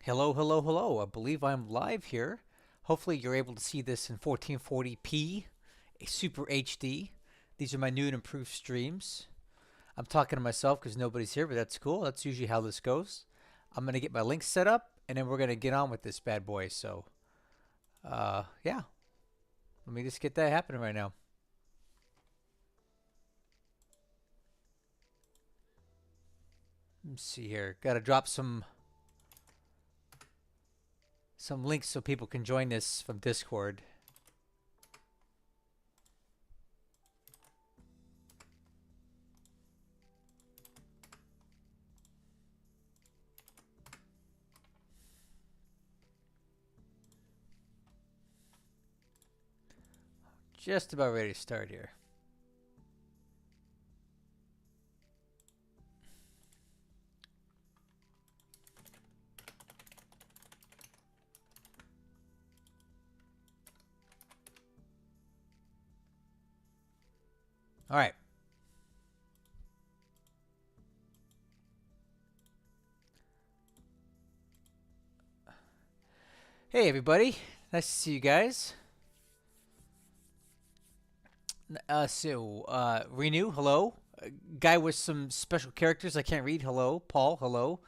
Hello, hello, hello. I believe I'm live here. Hopefully you're able to see this in 1440p, a Super HD. These are my new and improved streams. I'm talking to myself because nobody's here, but that's cool. That's usually how this goes. I'm going to get my links set up, and then we're going to get on with this bad boy. So, yeah. Let me just get that happening right now. Let's see here. Got to drop some links so people can join this from Discord. Just about ready to start here. All right. Hey, everybody. Nice to see you guys. Renew, hello. Guy with some special characters I can't read, hello. Paul, hello.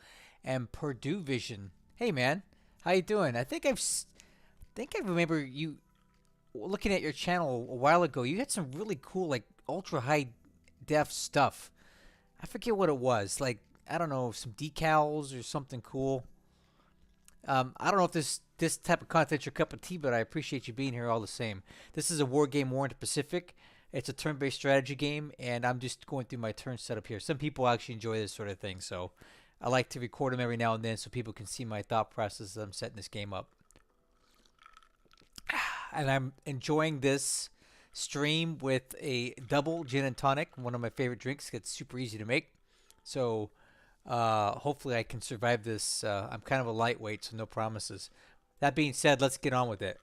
And Purdue Vision. Hey, man. How you doing? I think I remember you looking at your channel a while ago. You had some really cool, like, ultra high def stuff. I forget what it was. Like, I don't know, some decals or something cool. I don't know if this type of content's your cup of tea, but I appreciate you being here all the same. This is a war game, War in the Pacific. It's a turn-based strategy game, and I'm just going through my turn setup here. Some people actually enjoy this sort of thing, so I like to record them every now and then so people can see my thought process as I'm setting this game up. And I'm enjoying this stream with a double gin and tonic, one of my favorite drinks. It's super easy to make. So hopefully I can survive this. I'm kind of a lightweight, so no promises. That being said, let's get on with it.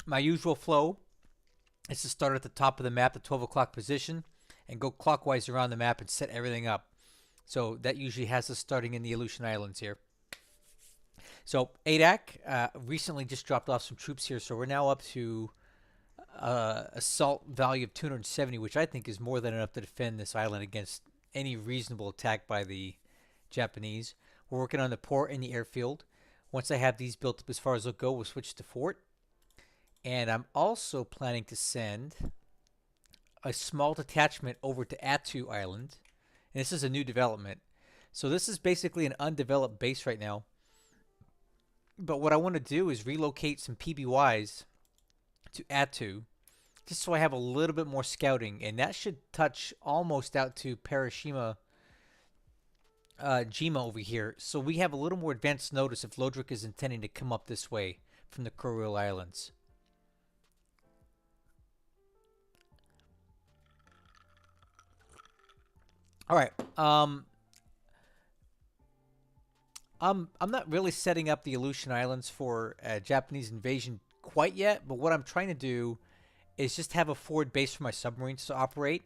My usual flow is to start at the top of the map, the 12 o'clock position, and go clockwise around the map and set everything up. So that usually has us starting in the Aleutian Islands here. So ADAC recently just dropped off some troops here, so we're now up to assault value of 270, which I think is more than enough to defend this island against any reasonable attack by the Japanese. We're working on the port and the airfield. Once I have these built up as far as they'll go, we'll switch to fort. And I'm also planning to send a small detachment over to Attu Island. And this is a new development. So this is basically an undeveloped base right now. But what I want to do is relocate some PBYs to Attu, just so I have a little bit more scouting. And that should touch almost out to Parashima Jima over here. So we have a little more advanced notice if Lodrik is intending to come up this way from the Kuril Islands. All right. I'm not really setting up the Aleutian Islands for Japanese invasion quite yet, but what I'm trying to do is just have a forward base for my submarines to operate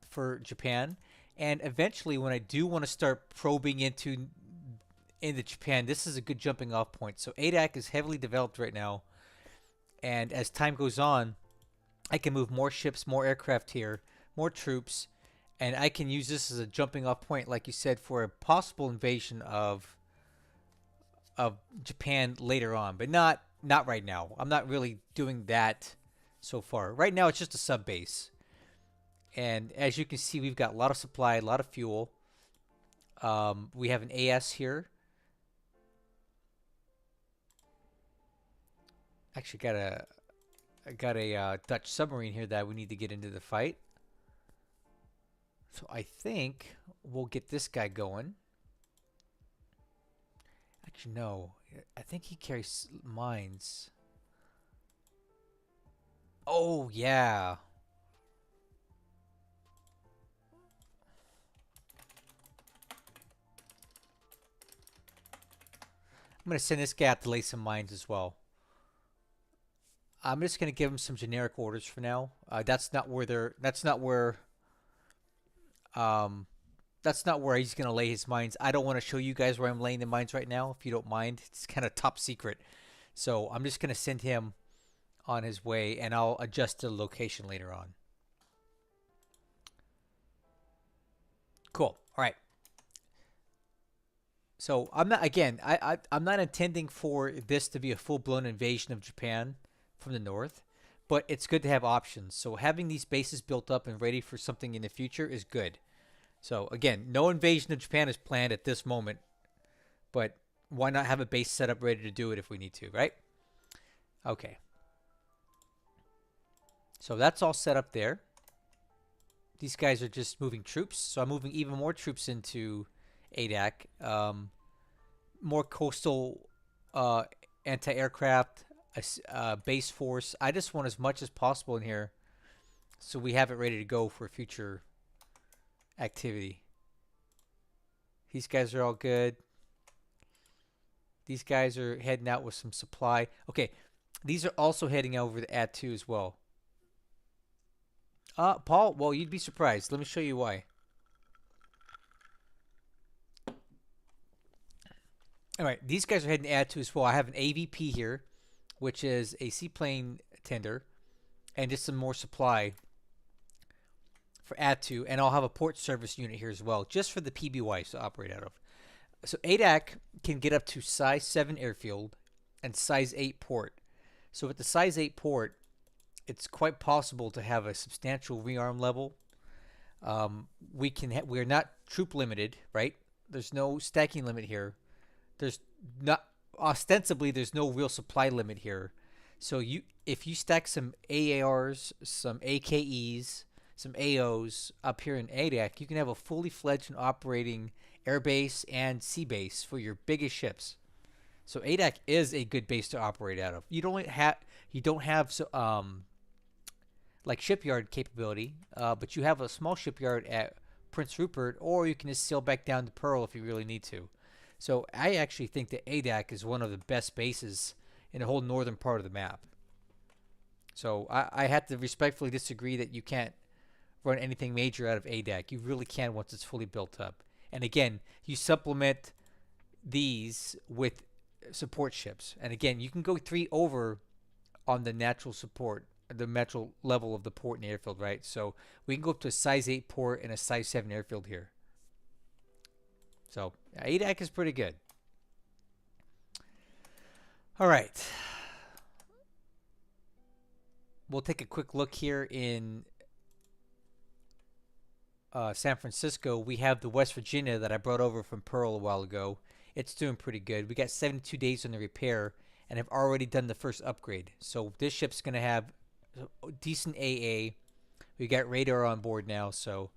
for Japan. And eventually, when I do want to start probing into Japan, this is a good jumping off point. So ADAC is heavily developed right now, and as time goes on, I can move more ships, more aircraft here, more troops, and I can use this as a jumping off point, like you said, for a possible invasion of Japan later on, but not right now. I'm not really doing that so far. Right now, it's just a sub base, and as you can see, we've got a lot of supply, a lot of fuel. We have an AS here. Actually, got a Dutch submarine here that we need to get into the fight. So I think we'll get this guy going. Actually, no. I think he carries mines. Oh, yeah. I'm going to send this guy out to lay some mines as well. I'm just going to give him some generic orders for now. That's not where um that's not where he's going to lay his mines. I don't want to show you guys where I'm laying the mines right now, if you don't mind. It's kind of top secret. So I'm just going to send him on his way, and I'll adjust the location later on. Cool. All right. So I'm not, again, I'm not intending for this to be a full-blown invasion of Japan from the north, but it's good to have options. So having these bases built up and ready for something in the future is good. So again, no invasion of Japan is planned at this moment, but why not have a base set up ready to do it if we need to, right? Okay. So that's all set up there. These guys are just moving troops. So I'm moving even more troops into ADAC. More coastal anti-aircraft, base force. I just want as much as possible in here so we have it ready to go for future activity. These guys are all good. These guys are heading out with some supply. Okay, these are also heading over to Ad 2 as well. Paul, well, you'd be surprised. Let me show you why. All right, these guys are heading to Ad 2 as well. I have an AVP here, which is a seaplane tender, and just some more supply for Ad 2, and I'll have a port service unit here as well, just for the PBYs to operate out of. So ADAC can get up to size 7 airfield and size 8 port. So with the size 8 port, it's quite possible to have a substantial rearm level. We're not troop limited, right? There's no stacking limit here. There's not, ostensibly, there's no real supply limit here. So if you stack some AARs, some AKEs, some AOs up here in ADAC, you can have a fully fledged and operating airbase and sea base for your biggest ships. So ADAC is a good base to operate out of. You don't have like shipyard capability, but you have a small shipyard at Prince Rupert, or you can just sail back down to Pearl if you really need to. So I actually think that ADAC is one of the best bases in the whole northern part of the map. So I have to respectfully disagree that you can't run anything major out of ADAC. You really can once it's fully built up. And again, you supplement these with support ships. And again, you can go 3 over on the natural support, the natural level of the port and airfield, right? So we can go up to a size 8 port and a size 7 airfield here. So ADAC is pretty good. All right. We'll take a quick look here in San Francisco. We have the West Virginia that I brought over from Pearl a while ago. It's doing pretty good. We got 72 days on the repair and have already done the first upgrade. So this ship's going to have decent AA. We got radar on board now, so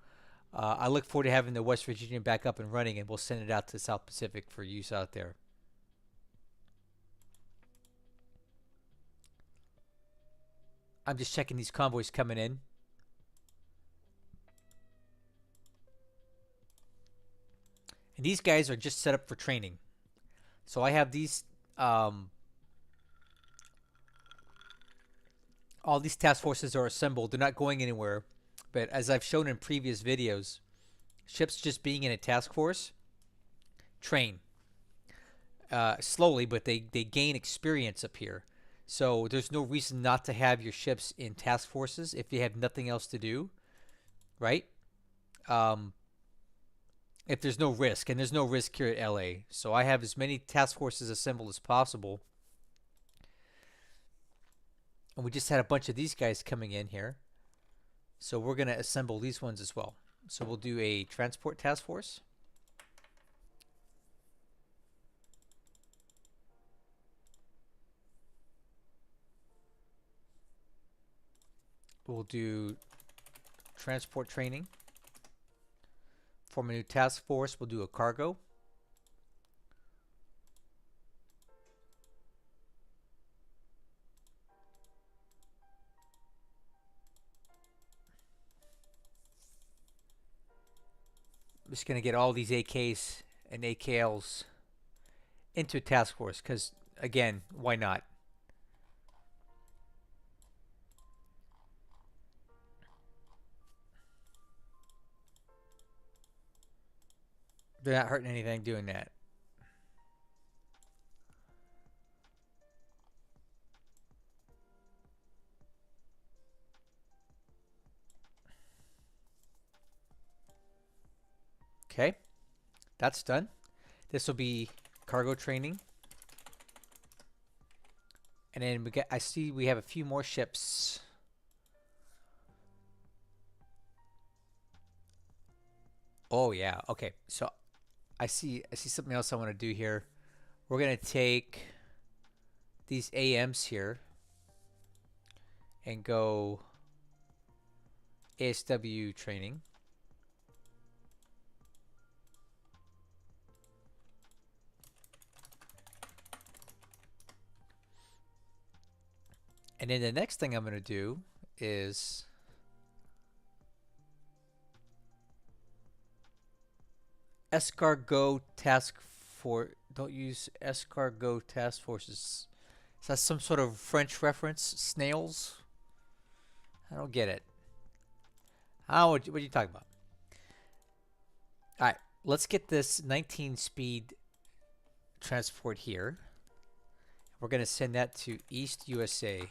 I look forward to having the West Virginia back up and running, and we'll send it out to the South Pacific for use out there. I'm just checking these convoys coming in. And these guys are just set up for training. So I have these, all these task forces are assembled. They're not going anywhere. But as I've shown in previous videos, ships just being in a task force train slowly, but they gain experience up here. So there's no reason not to have your ships in task forces if they have nothing else to do, right? If there's no risk, and there's no risk here at LA. So I have as many task forces assembled as possible. And we just had a bunch of these guys coming in here. So we're going to assemble these ones as well. So we'll do a transport task force. We'll do transport training. Form a new task force. We'll do a cargo. I'm just going to get all these AKs and AKLs into a task force because, again, why not? They're not hurting anything doing that. Okay, that's done. This will be cargo training. And then I see we have a few more ships. Oh yeah, okay. So I see something else I want to do here. We're gonna take these AMs here and go ASW training. And then the next thing I'm gonna do is escargot task for. Don't use escargot task forces. Is that some sort of French reference? Snails? I don't get it. What are you talking about? All right, let's get this 19 speed transport here. We're going to send that to East USA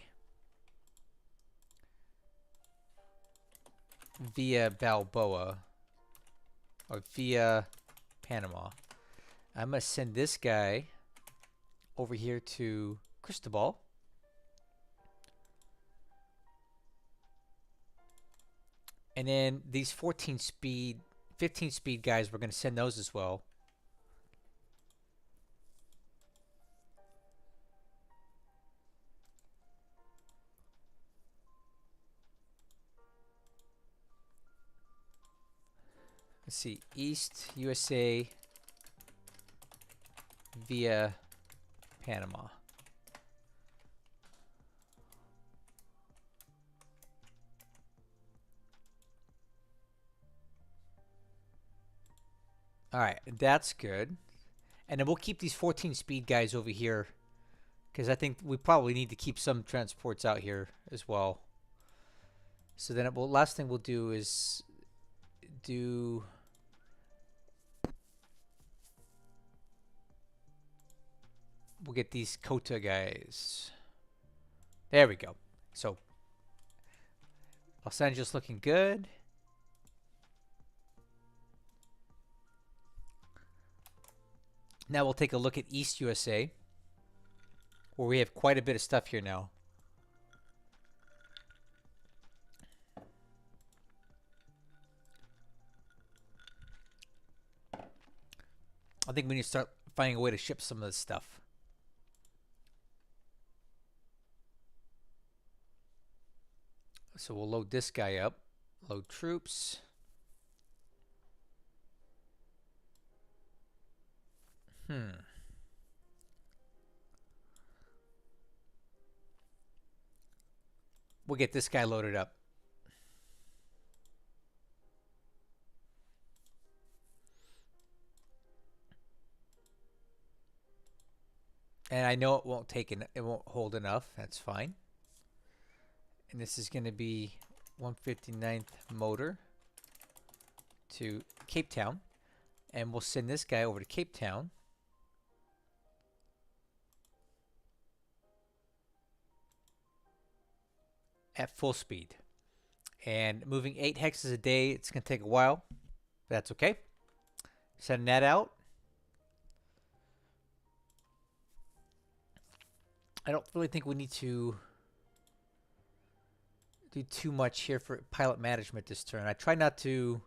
via Balboa or via Panama. I'm going to send this guy over here to Cristobal. And then these 14 speed, 15 speed guys, we're going to send those as well. Let's see, East USA via Panama. All right, that's good. And then we'll keep these 14 speed guys over here because I think we probably need to keep some transports out here as well. So then last thing we'll do is we'll get these Kota guys. There we go. So Los Angeles looking good. Now we'll take a look at East USA, where we have quite a bit of stuff here now. I think we need to start finding a way to ship some of this stuff. So we'll load this guy up. Load troops. We'll get this guy loaded up. And I know it won't hold enough. That's fine. And this is going to be 159th motor to Cape Town. And we'll send this guy over to Cape Town. At full speed. And moving 8 hexes a day, it's going to take a while. But that's okay. Sending that out. I don't really think we need to do too much here for pilot management this turn. I try not to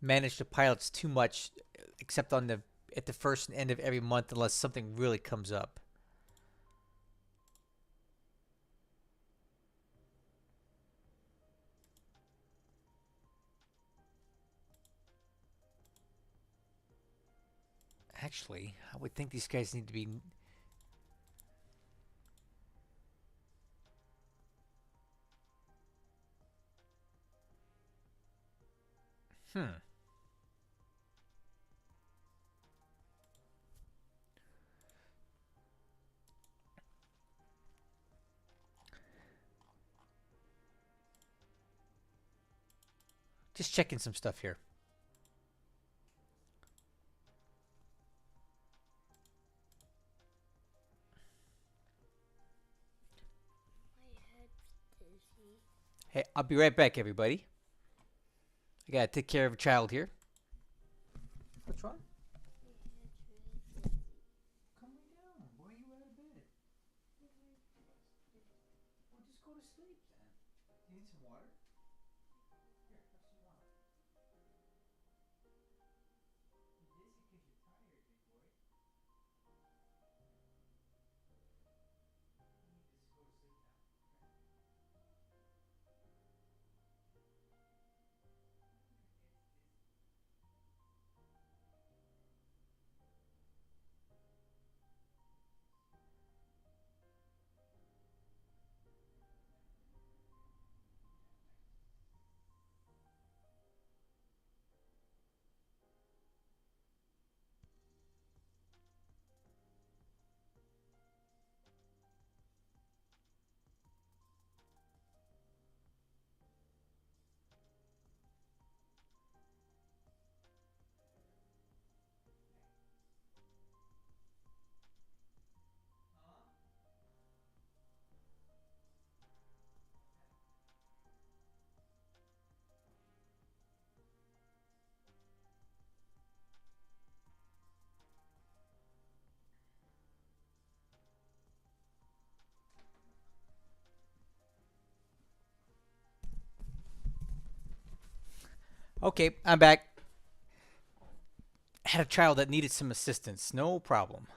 manage the pilots too much, except at the first and end of every month, unless something really comes up. Actually, I would think these guys need to be... Just checking some stuff here. Hey, I'll be right back, everybody. I gotta take care of a child here. What's wrong? Come lay down. Why are you out of bed? Well, just go to sleep then. Do you need some water? Here, have some water. You're dizzy because you're tired, big boy. You need to just go to sleep now. Okay, I'm back. Had a child that needed some assistance. No problem.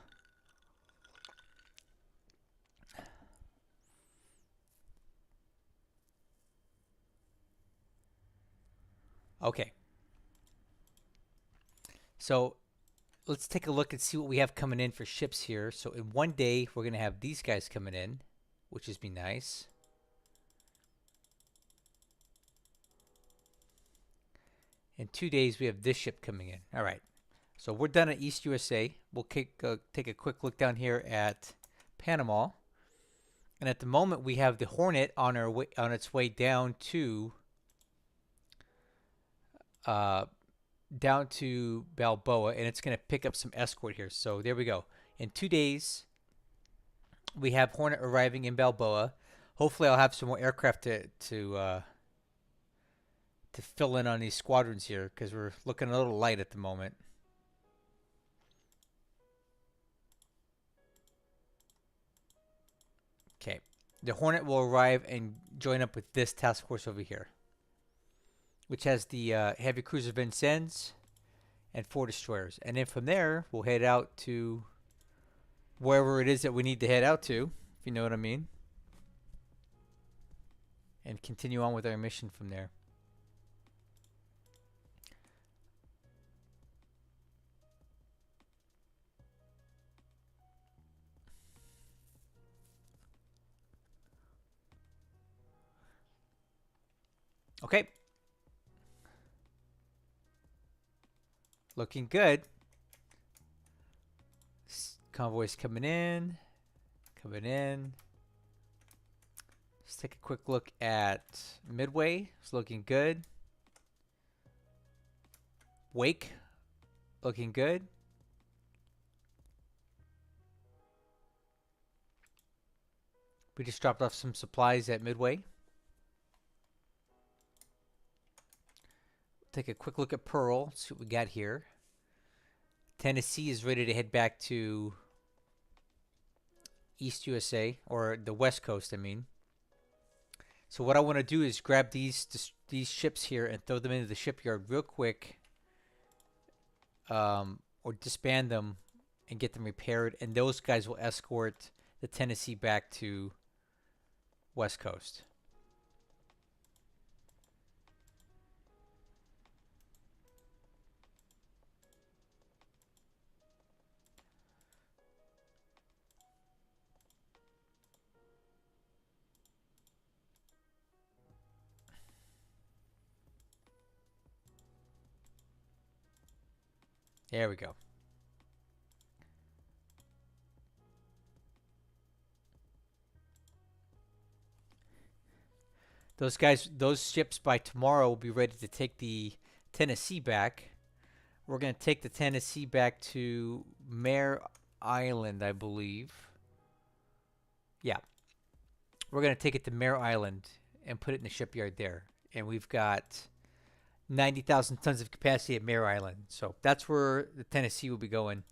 Okay. So let's take a look and see what we have coming in for ships here. So in one day, we're going to have these guys coming in, which is be nice. In 2 days, we have this ship coming in. All right. So we're done at East USA. We'll take a quick look down here at Panama. And at the moment, we have the Hornet on its way down to Balboa, and it's going to pick up some escort here. So there we go. In 2 days, we have Hornet arriving in Balboa. Hopefully, I'll have some more aircraft to fill in on these squadrons here, because we're looking a little light at the moment. Okay, the Hornet will arrive and join up with this task force over here, which has the heavy cruiser Vincennes and 4 destroyers. And then from there, we'll head out to wherever it is that we need to head out to, if you know what I mean, and continue on with our mission from there. Okay. Looking good. Convoys coming in. Coming in. Let's take a quick look at Midway. It's looking good. Wake. Looking good. We just dropped off some supplies at Midway. Take a quick look at Pearl. See what we got here. Tennessee is ready to head back to East USA, or the West Coast, I mean. So what I want to do is grab these ships here and throw them into the shipyard real quick, or disband them and get them repaired, and those guys will escort the Tennessee back to West Coast. There we go. Those ships by tomorrow will be ready to take the Tennessee back. We're going to take the Tennessee back to Mare Island, I believe. Yeah. We're going to take it to Mare Island, and put it in the shipyard there. And we've got 90,000 tons of capacity at Mare Island. So that's where the Tennessee will be going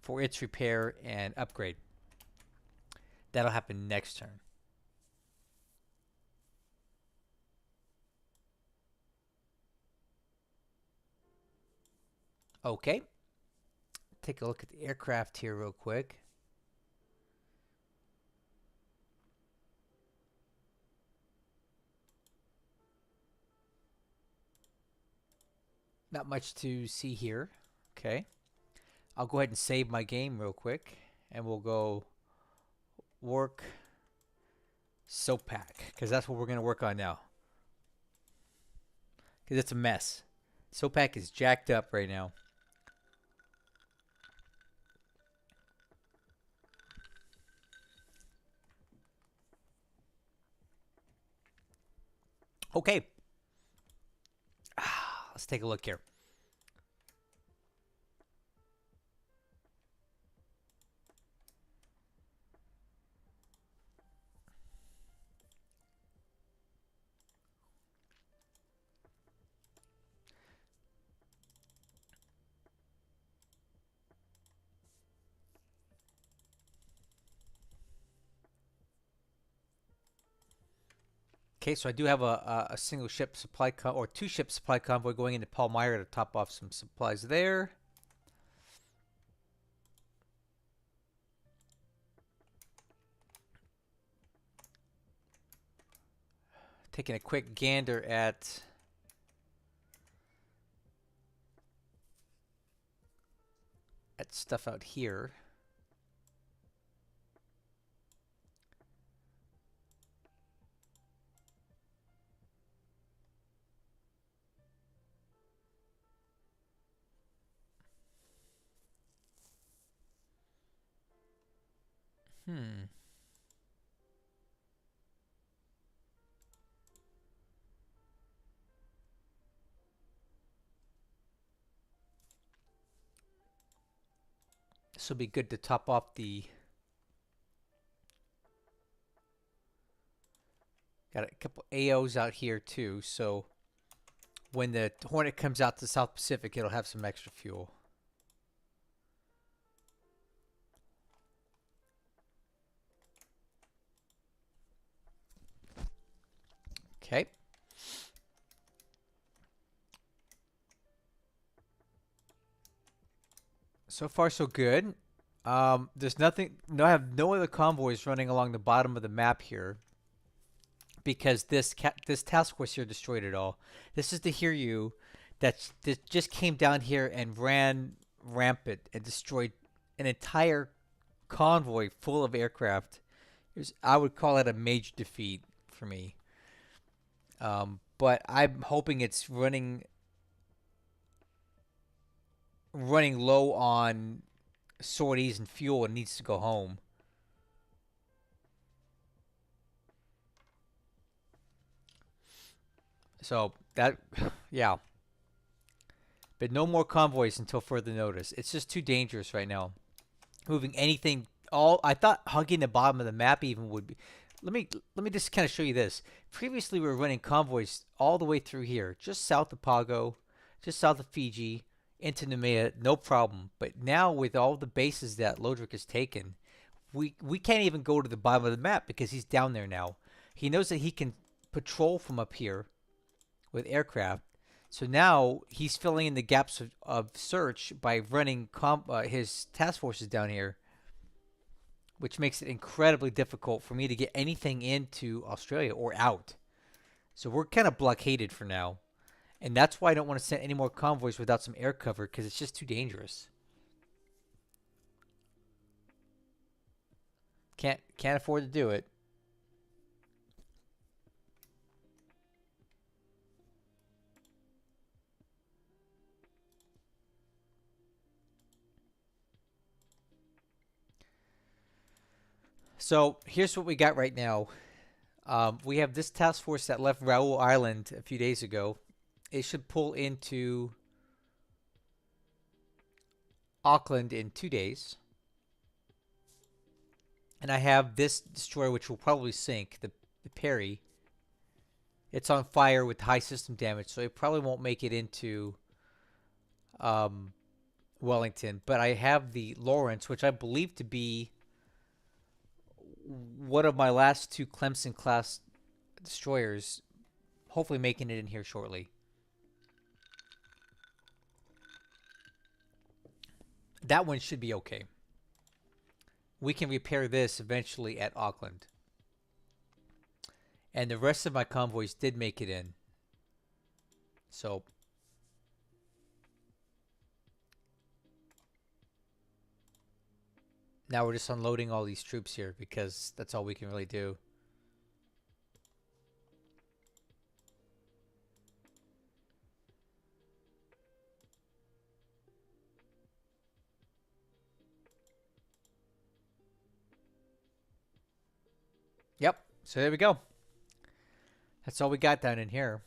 for its repair and upgrade. That'll happen next turn. Okay. Take a look at the aircraft here real quick. Not much to see here. Okay. I'll go ahead and save my game real quick. And we'll go work SOPAC. Because that's what we're going to work on now. Because it's a mess. SOPAC is jacked up right now. Okay. Let's take a look here. Okay, so I do have a single ship supply or two ship supply convoy going into Palmyra to top off some supplies there. Taking a quick gander at stuff out here. This will be good to top off the... Got a couple AOs out here too, so when the Hornet comes out to the South Pacific, it'll have some extra fuel. Okay. So far, so good. There's nothing. No, I have no other convoys running along the bottom of the map here because this task force here destroyed it all. This is the Hiryu that just came down here and ran rampant and destroyed an entire convoy full of aircraft. I would call it a major defeat for me. But I'm hoping it's running low on sorties and fuel and needs to go home. So that, yeah. But no more convoys until further notice. It's just too dangerous right now. Moving anything, I thought hugging the bottom of the map even would be. Let me just kind of show you this. Previously, we were running convoys all the way through here, just south of Pago, just south of Fiji, into Nemea, no problem. But now with all the bases that Lodrik has taken, we can't even go to the bottom of the map because he's down there now. He knows that he can patrol from up here with aircraft. So now he's filling in the gaps of search by running his task forces down here, which makes it incredibly difficult for me to get anything into Australia or out. So we're kind of blockaded for now. And that's why I don't want to send any more convoys without some air cover, because it's just too dangerous. Can't afford to do it. So here's what we got right now. We have this task force that left Raoul Island a few days ago. It should pull into Auckland in 2 days. And I have this destroyer, which will probably sink, the Perry. It's on fire with high system damage, so it probably won't make it into um, Wellington. But I have the Lawrence, which I believe to be one of my last two Clemson class destroyers, hopefully making it in here shortly. That one should be okay. We can repair this eventually at Auckland. And the rest of my convoys did make it in. So now we're just unloading all these troops here because that's all we can really do. Yep. So there we go. That's all we got down in here.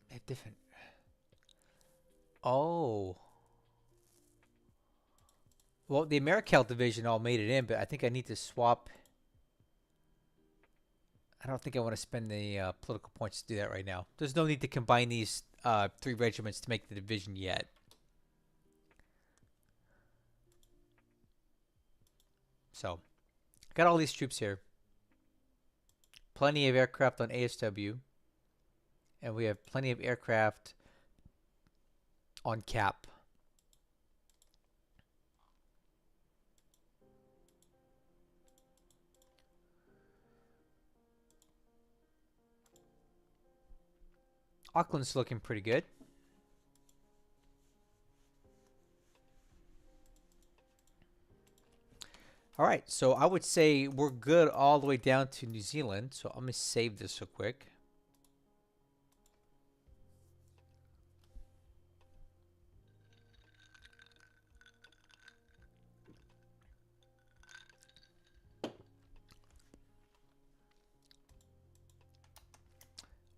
They're different. Oh. Well, the Americal division all made it in, but I think I need to swap. I don't think I want to spend the political points to do that right now. There's no need to combine these 3 regiments to make the division yet. So, got all these troops here. Plenty of aircraft on ASW. And we have plenty of aircraft on CAP. Auckland's looking pretty good. All right, so I would say we're good all the way down to New Zealand. So I'm going to save this real quick.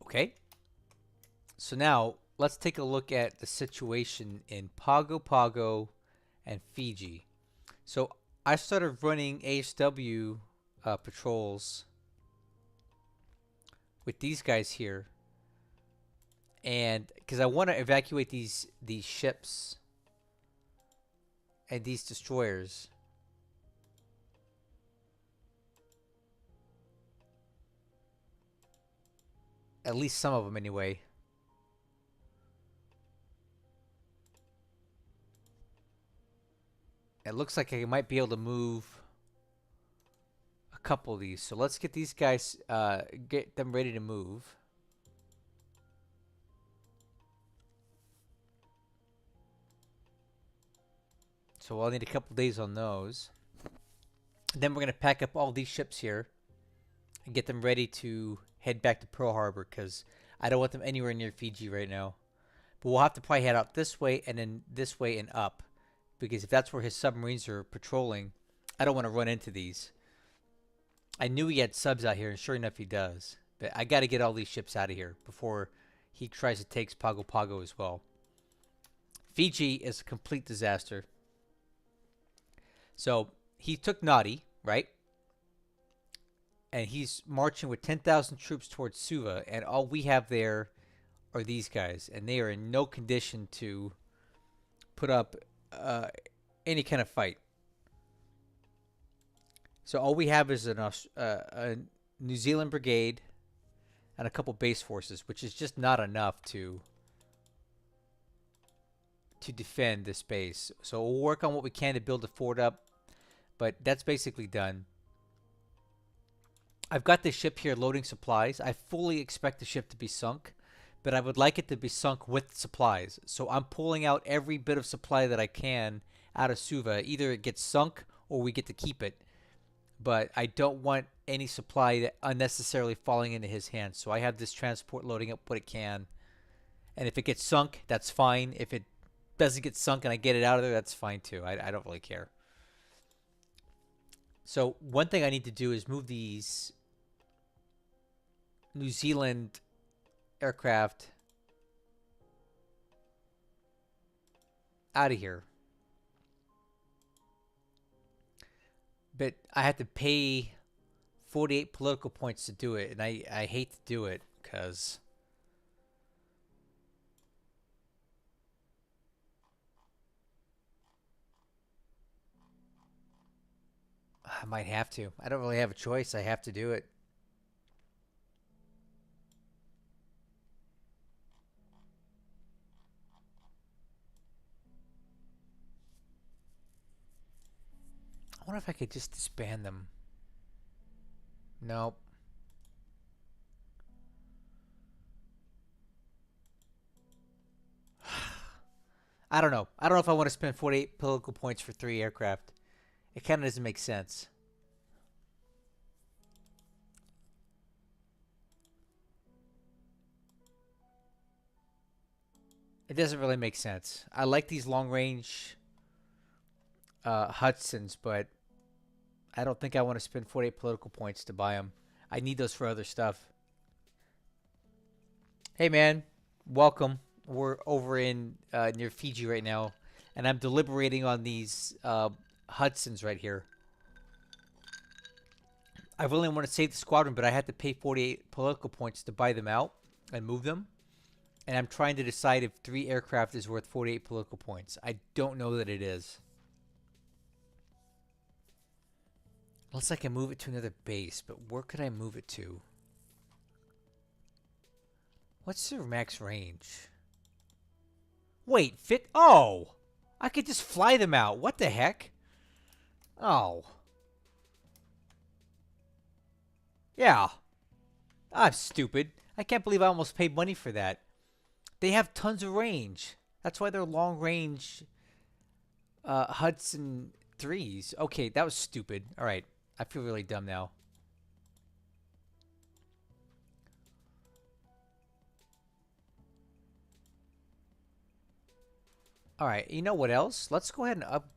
Okay. So now let's take a look at the situation in Pago Pago and Fiji. So I started running ASW patrols with these guys here, and because I want to evacuate these ships and these destroyers. At least some of them anyway. It looks like I might be able to move a couple of these. So let's get these guys, get them ready to move. So I'll need a couple days on those. Then we're going to pack up all these ships here and get them ready to head back to Pearl Harbor because I don't want them anywhere near Fiji right now. But we'll have to probably head out this way and then this way and up, because if that's where his submarines are patrolling, I don't want to run into these. I knew he had subs out here, and sure enough he does. But I got to get all these ships out of here before he tries to take Pago Pago as well. Fiji is a complete disaster. So he took Nadi, right? And he's marching with 10,000 troops towards Suva, and all we have there are these guys, and they are in no condition to put up any kind of fight. So all we have is a New Zealand brigade and a couple base forces, which is just not enough to defend this base. So we'll work on what we can to build the fort up, but that's basically done. I've got this ship here loading supplies. I fully expect the ship to be sunk, but I would like it to be sunk with supplies. So I'm pulling out every bit of supply that I can out of Suva. Either it gets sunk or we get to keep it. But I don't want any supply that unnecessarily falling into his hands. So I have this transport loading up what it can. And if it gets sunk, that's fine. If it doesn't get sunk and I get it out of there, that's fine too. I don't really care. So one thing I need to do is move these New Zealand aircraft Out of here. But I have to pay 48 political points to do it, and I hate to do it because I might have to. I don't really have a choice. I have to do it. I wonder if I could just disband them. Nope. I don't know. I don't know if I want to spend 48 political points for 3 aircraft. It kind of doesn't make sense. It doesn't really make sense. I like these long range Hudsons, but I don't think I want to spend 48 political points to buy them. I need those for other stuff. Hey, man. Welcome. We're over in near Fiji right now, and I'm deliberating on these Hudsons right here. I really want to save the squadron, but I had to pay 48 political points to buy them out and move them. And I'm trying to decide if 3 aircraft is worth 48 political points. I don't know that it is. Unless I can move it to another base, but where could I move it to? What's their max range? Wait, fit? Oh! I could just fly them out. What the heck? Oh. Yeah. I'm stupid. I can't believe I almost paid money for that. They have tons of range. That's why they're long range Hudson 3s. Okay, that was stupid. All right. I feel really dumb now. All right. You know what else? Let's go ahead and up.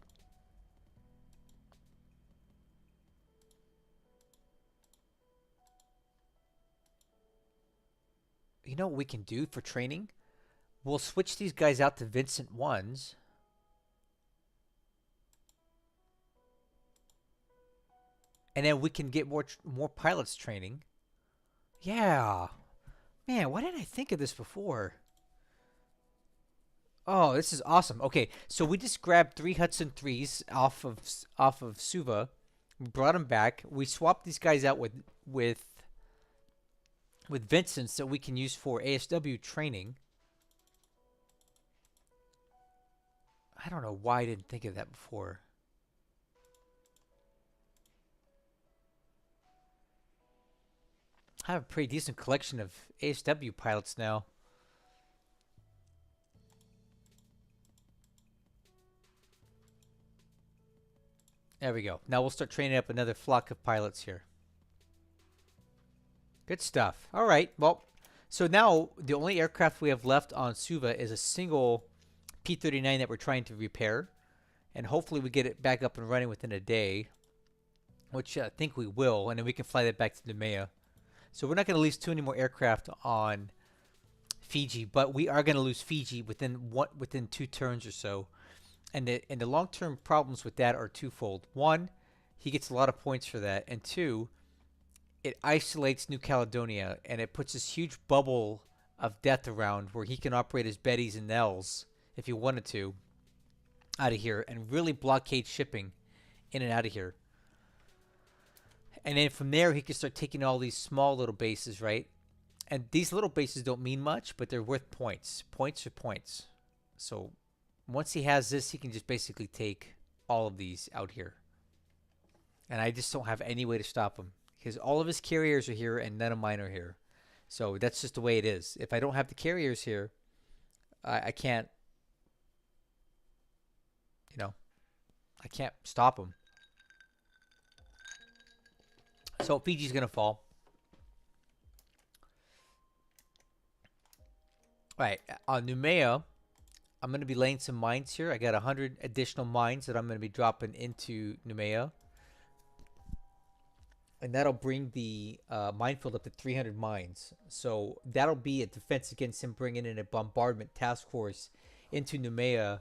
You know what we can do for training? We'll switch these guys out to Vincent 1s. And then we can get more pilots training. Yeah. Man, why didn't I think of this before? Oh, this is awesome. Okay, so we just grabbed 3 Hudson 3s off of Suva. We brought them back. We swapped these guys out with Vincent so we can use for ASW training. I don't know why I didn't think of that before. I have a pretty decent collection of ASW pilots now. There we go. Now we'll start training up another flock of pilots here. Good stuff. All right. Well, so now the only aircraft we have left on Suva is a single P-39 that we're trying to repair. And hopefully we get it back up and running within a day, which I think we will. And then we can fly that back to Nemea. So we're not going to lose too many more aircraft on Fiji, but we are going to lose Fiji within 2 turns or so. And the long-term problems with that are twofold. One, he gets a lot of points for that. And 2, it isolates New Caledonia, and it puts this huge bubble of death around where he can operate his Bettys and Nels, if he wanted to, out of here, and really blockade shipping in and out of here. And then from there, he can start taking all these small little bases, right? And these little bases don't mean much, but they're worth points. Points are points. So once he has this, he can just basically take all of these out here. And I just don't have any way to stop him, because all of his carriers are here and none of mine are here. So that's just the way it is. If I don't have the carriers here, I can't, I can't stop him. So Fiji's going to fall. All right, on Nemea, I'm going to be laying some mines here. I got 100 additional mines that I'm going to be dropping into Nemea. And that'll bring the minefield up to 300 mines. So that'll be a defense against him bringing in a bombardment task force into Nemea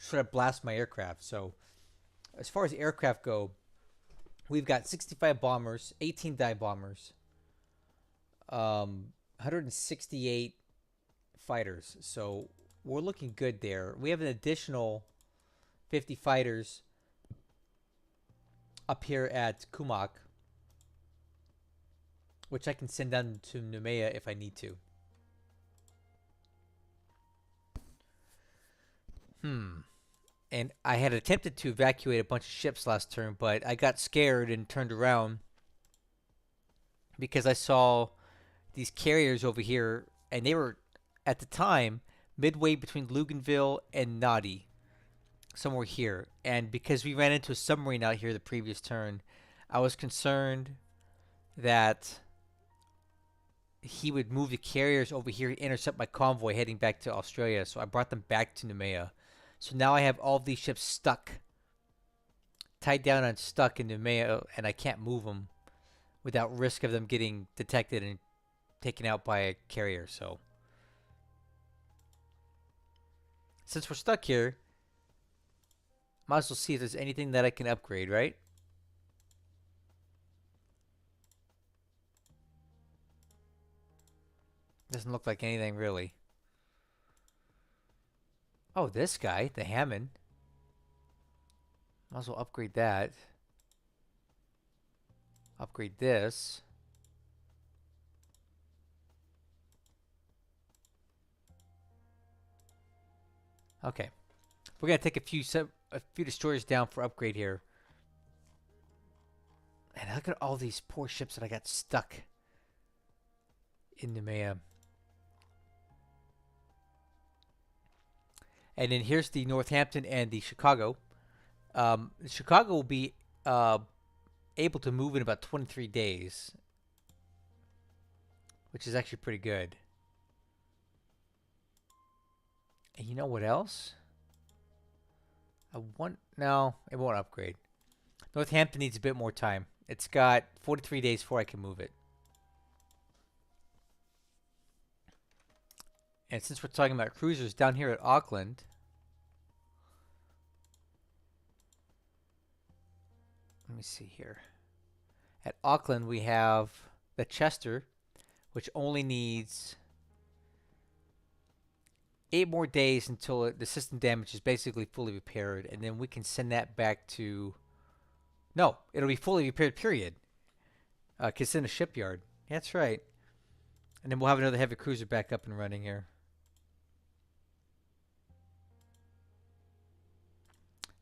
try to blast my aircraft. So as far as aircraft go, we've got 65 bombers, 18 dive bombers, 168 fighters. So we're looking good there. We have an additional 50 fighters up here at Kumak, which I can send down to Noumea if I need to. And I had attempted to evacuate a bunch of ships last turn, but I got scared and turned around because I saw these carriers over here, and they were, at the time, midway between Luganville and Nadi, somewhere here. And because we ran into a submarine out here the previous turn, I was concerned that he would move the carriers over here to intercept my convoy heading back to Australia, so I brought them back to Noumea. So now I have all these ships stuck, tied down and stuck in Noumea, and I can't move them without risk of them getting detected and taken out by a carrier. So since we're stuck here, might as well see if there's anything that I can upgrade, right? Doesn't look like anything really. Oh, this guy, the Hammond. Might as well upgrade that. Upgrade this. Okay. We're going to take a few destroyers down for upgrade here. And look at all these poor ships that I got stuck in Noumea. And then here's the Northampton and the Chicago. Chicago will be able to move in about 23 days, which is actually pretty good. And you know what else? No, it won't upgrade. Northampton needs a bit more time. It's got 43 days before I can move it. And since we're talking about cruisers, down here at Auckland, let me see here. At Auckland, we have the Chester, which only needs 8 more days until the system damage is basically fully repaired, and then we can send that back to... No, it'll be fully repaired, period. Because it's in a shipyard. That's right. And then we'll have another heavy cruiser back up and running here.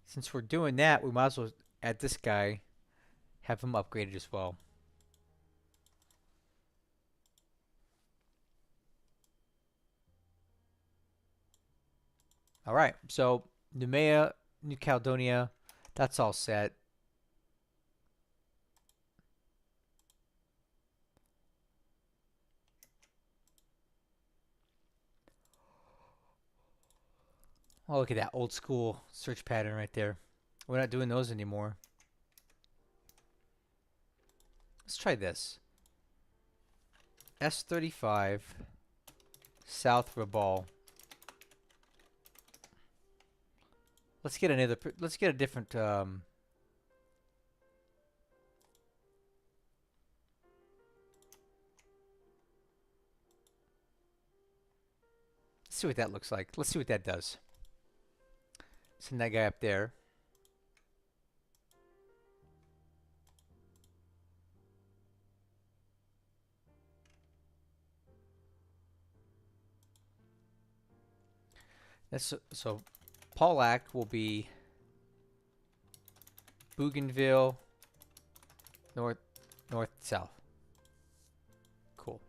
Since we're doing that, we might as well add this guy, have him upgraded as well. All right, so Noumea, New Caledonia, that's all set. Oh, look at that old school search pattern right there. We're not doing those anymore. Let's try this. S35 South Rabaul. Let's get another. Let's get a different. Let's see what that looks like. Let's see what that does. Send that guy up there. So Paulac will be Bougainville, north, south. Cool.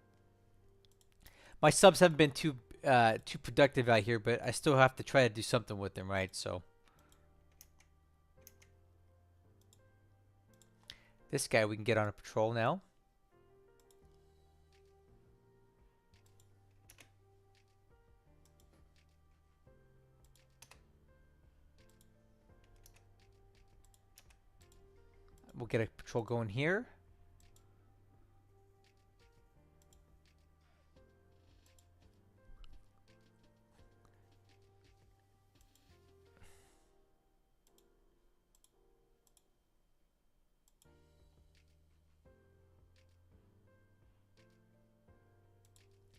My subs haven't been too productive out here, but I still have to try to do something with them, right? So this guy we can get on a patrol now. We'll get a patrol going here.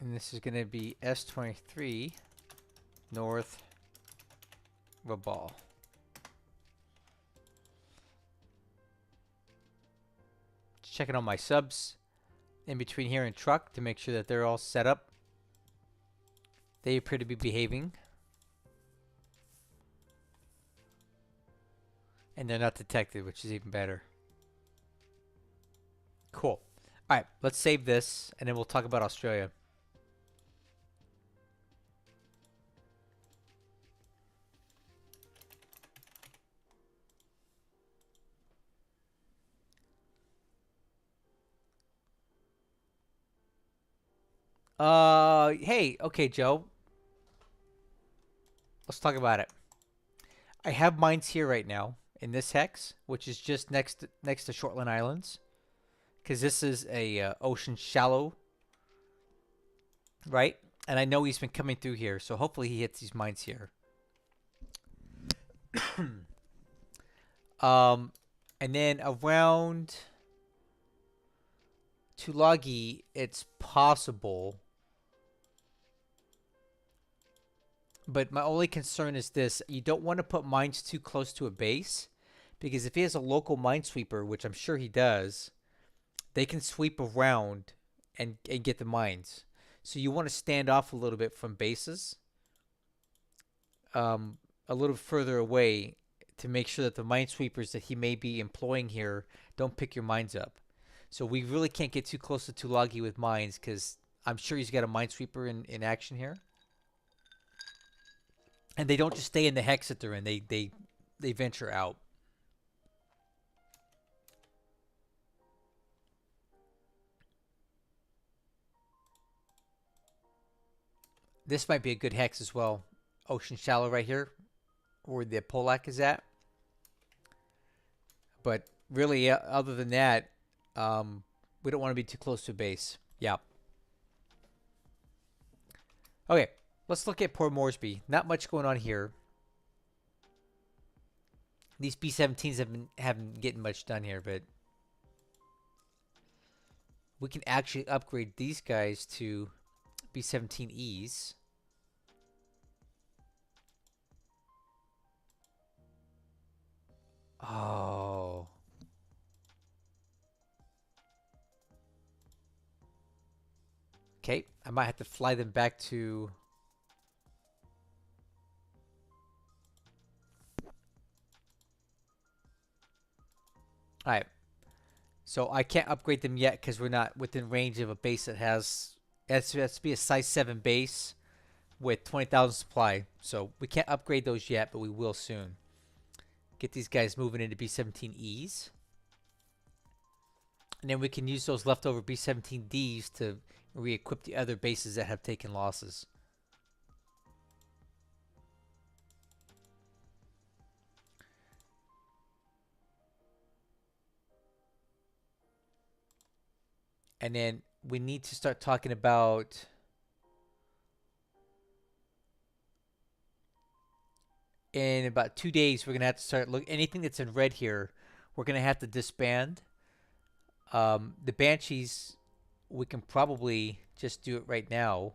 And this is going to be S23 north Rabal. Checking on my subs in between here and truck to make sure that they're all set up. They appear to be behaving. And they're not detected, which is even better. Cool. Alright, let's save this, and then we'll talk about Australia. Hey, okay, Joe. Let's talk about it. I have mines here right now in this hex, which is just next to Shortland Islands, because this is a ocean shallow, right? And I know he's been coming through here, so hopefully he hits these mines here. And then around Tulagi, it's possible. But my only concern is this. You don't want to put mines too close to a base, because if he has a local minesweeper, which I'm sure he does, they can sweep around and get the mines. So you want to stand off a little bit from bases, a little further away, to make sure that the minesweepers that he may be employing here don't pick your mines up. So we really can't get too close to Tulagi with mines, because I'm sure he's got a minesweeper in action here. And they don't just stay in the hex that they're in. They venture out. This might be a good hex as well. Ocean shallow right here, where the Polak is at. But really, other than that, we don't want to be too close to a base. Yeah. Okay. Let's look at Port Moresby. Not much going on here. These B-17s haven't getting much done here, but we can actually upgrade these guys to B-17Es. Oh. Okay, I might have to fly them back to... Alright. So I can't upgrade them yet because we're not within range of a base that has... It has to be a size 7 base with 20,000 supply. So we can't upgrade those yet, but we will soon. Get these guys moving into B-17Es. And then we can use those leftover B-17Ds to re-equip the other bases that have taken losses. And then we need to start talking about... In about 2 days, we're going to have to start... Look, anything that's in red here, we're going to have to disband. The Banshees, we can probably just do it right now.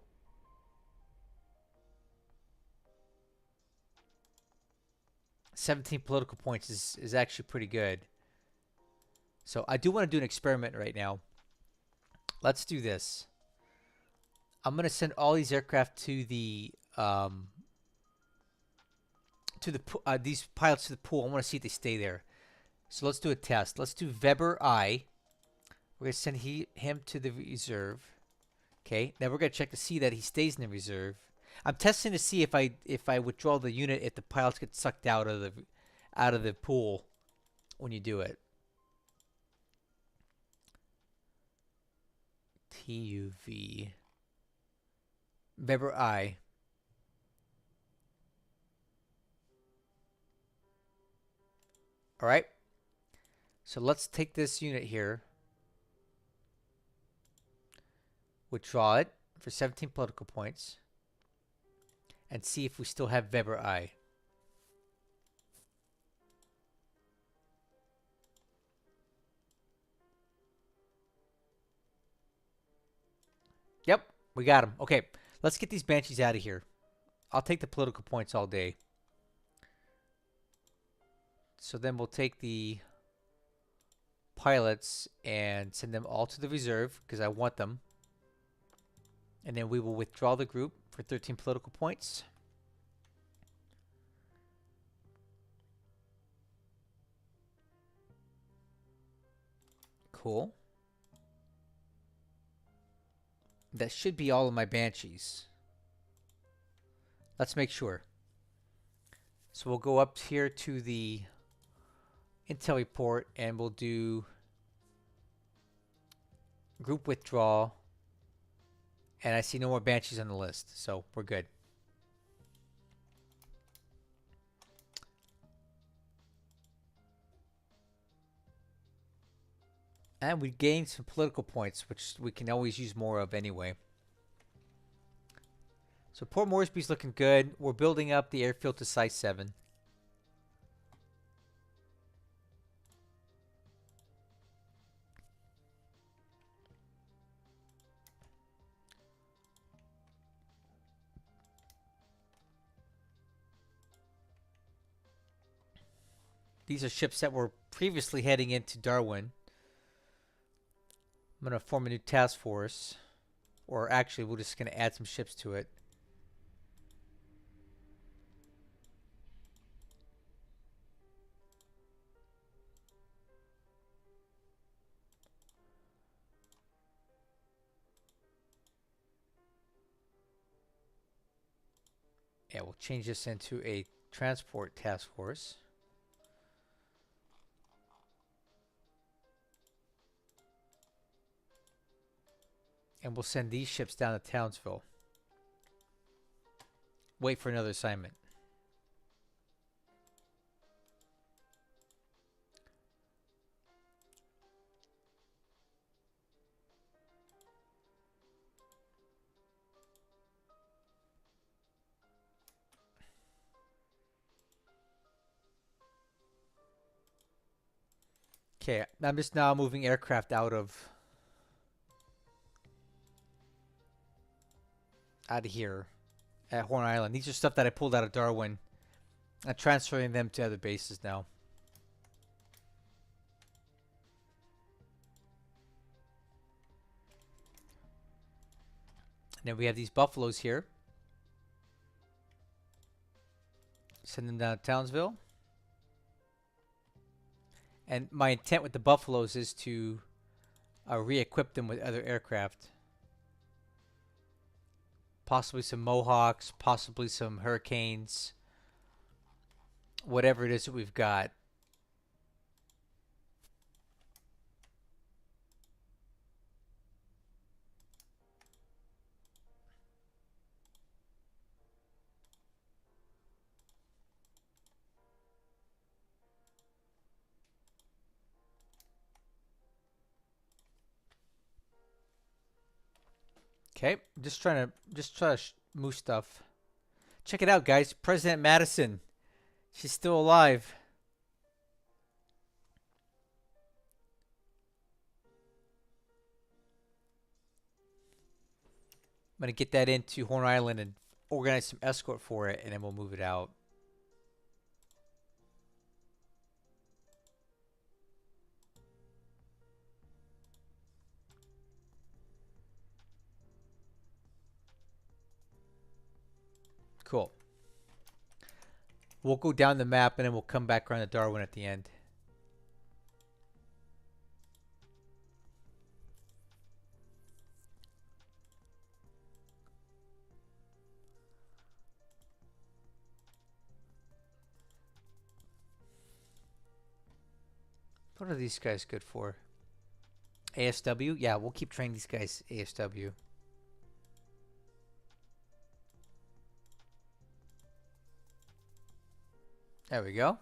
$17 political points is actually pretty good. So I do want to do an experiment right now. Let's do this. I'm going to send all these aircraft to the these pilots to the pool. I want to see if they stay there. So let's do a test. Let's do Weber I. We're going to send him to the reserve. Okay. Now we're going to check to see that he stays in the reserve. I'm testing to see if I withdraw the unit, if the pilots get sucked out of the pool when you do it. TUV. Weber I. All right. So let's take this unit here. Withdraw it for 17 political points. And see if we still have Weber I. Yep, We got them. Okay, let's get these Banshees out of here. I'll take the political points all day. So then we'll take the pilots and send them all to the reserve because I want them. And then we will withdraw the group for 13 political points. Cool. That should be all of my Banshees. Let's make sure. So we'll go up here to the intel report and we'll do group withdrawal. And I see no more Banshees on the list, so we're good. And we gained some political points, which we can always use more of anyway. So Port Moresby's looking good. We're building up the airfield to size 7. These are ships that were previously heading into Darwin. I'm going to form a new task force. Or actually, we're just going to add some ships to it. Yeah, we'll change this into a transport task force. And we'll send these ships down to Townsville. Wait for another assignment. Okay, I'm just now moving aircraft out of here at Horn Island. These are stuff that I pulled out of Darwin. I'm transferring them to other bases now. And then we have these buffaloes here. Send them down to Townsville. And my intent with the buffaloes is to re-equip them with other aircraft. Possibly some Mohawks, possibly some Hurricanes. Whatever it is that we've got. Okay, just trying to move stuff. Check it out, guys. President Madison. She's still alive. I'm going to get that into Horn Island and organize some escort for it, and then we'll move it out. Cool. We'll go down the map, and then we'll come back around to Darwin at the end. What are these guys good for? ASW? Yeah, we'll keep training these guys ASW. There we go.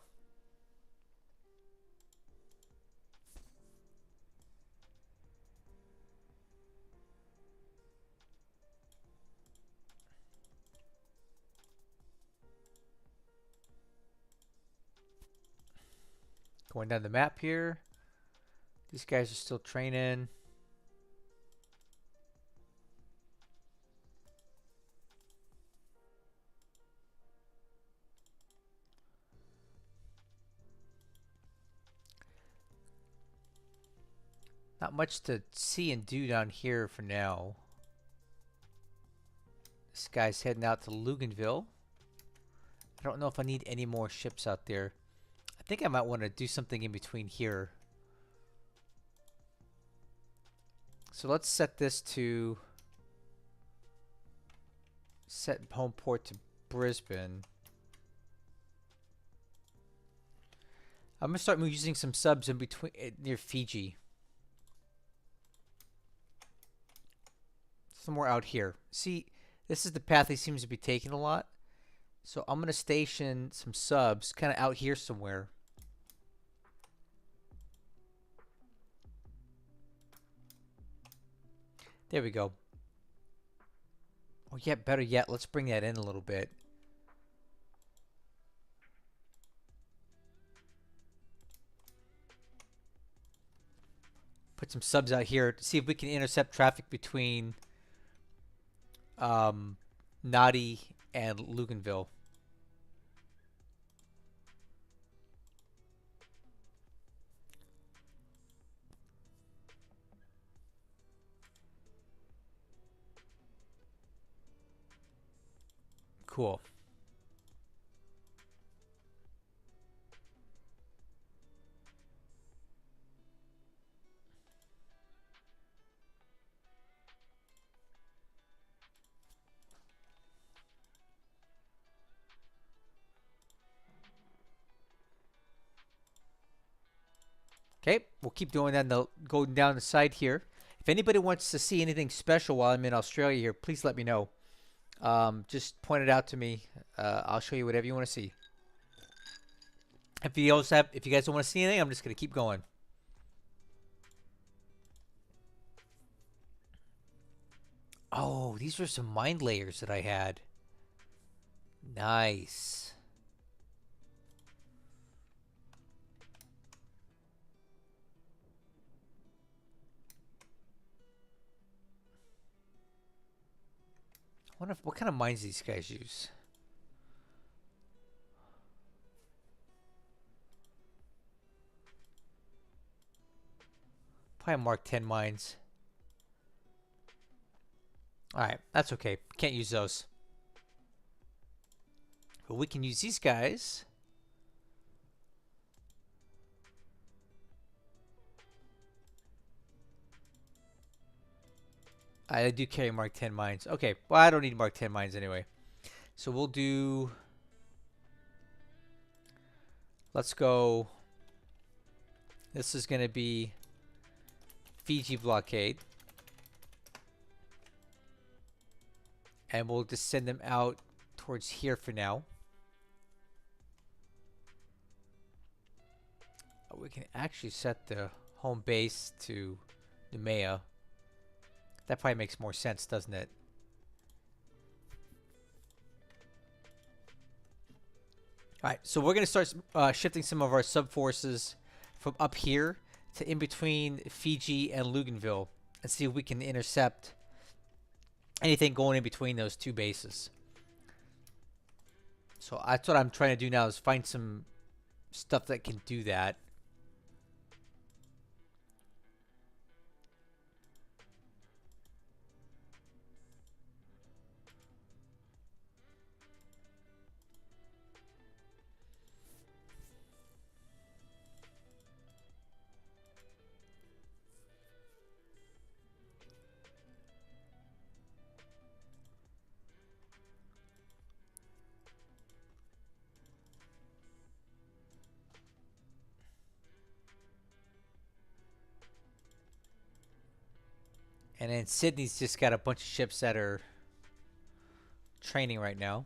Going down the map here. These guys are still training. Not much to see and do down here for now. This guy's heading out to Luganville. I don't know if I need any more ships out there. I think I might want to do something in between here. So let's set this to set home port to Brisbane. I'm gonna start using some subs in between near Fiji. Somewhere out here. See, this is the path he seems to be taking a lot. So I'm gonna station some subs kind of out here somewhere. There we go. Or yet, better yet, let's bring that in a little bit. Put some subs out here to see if we can intercept traffic between Nadi and Luganville. Cool. Okay, we'll keep doing that and they'll go down the side here. If anybody wants to see anything special while I'm in Australia here, please let me know. Just point it out to me. I'll show you whatever you want to see. If you guys don't want to see anything, I'm just gonna keep going. Oh, these were some mind layers that I had. Nice. I wonder what kind of mines these guys use. Probably Mark 10 mines. Alright, that's okay. Can't use those. But we can use these guys. I do carry Mark 10 mines. Okay, well, I don't need Mark 10 mines anyway. So we'll do... Let's go... This is going to be Fiji blockade. And we'll just send them out towards here for now. We can actually set the home base to Nemea. That probably makes more sense, doesn't it? Alright, so we're going to start shifting some of our sub-forces from up here to in between Fiji and Luganville and see if we can intercept anything going in between those two bases. So that's what I'm trying to do now, is find some stuff that can do that. And then Sydney's just got a bunch of ships that are training right now.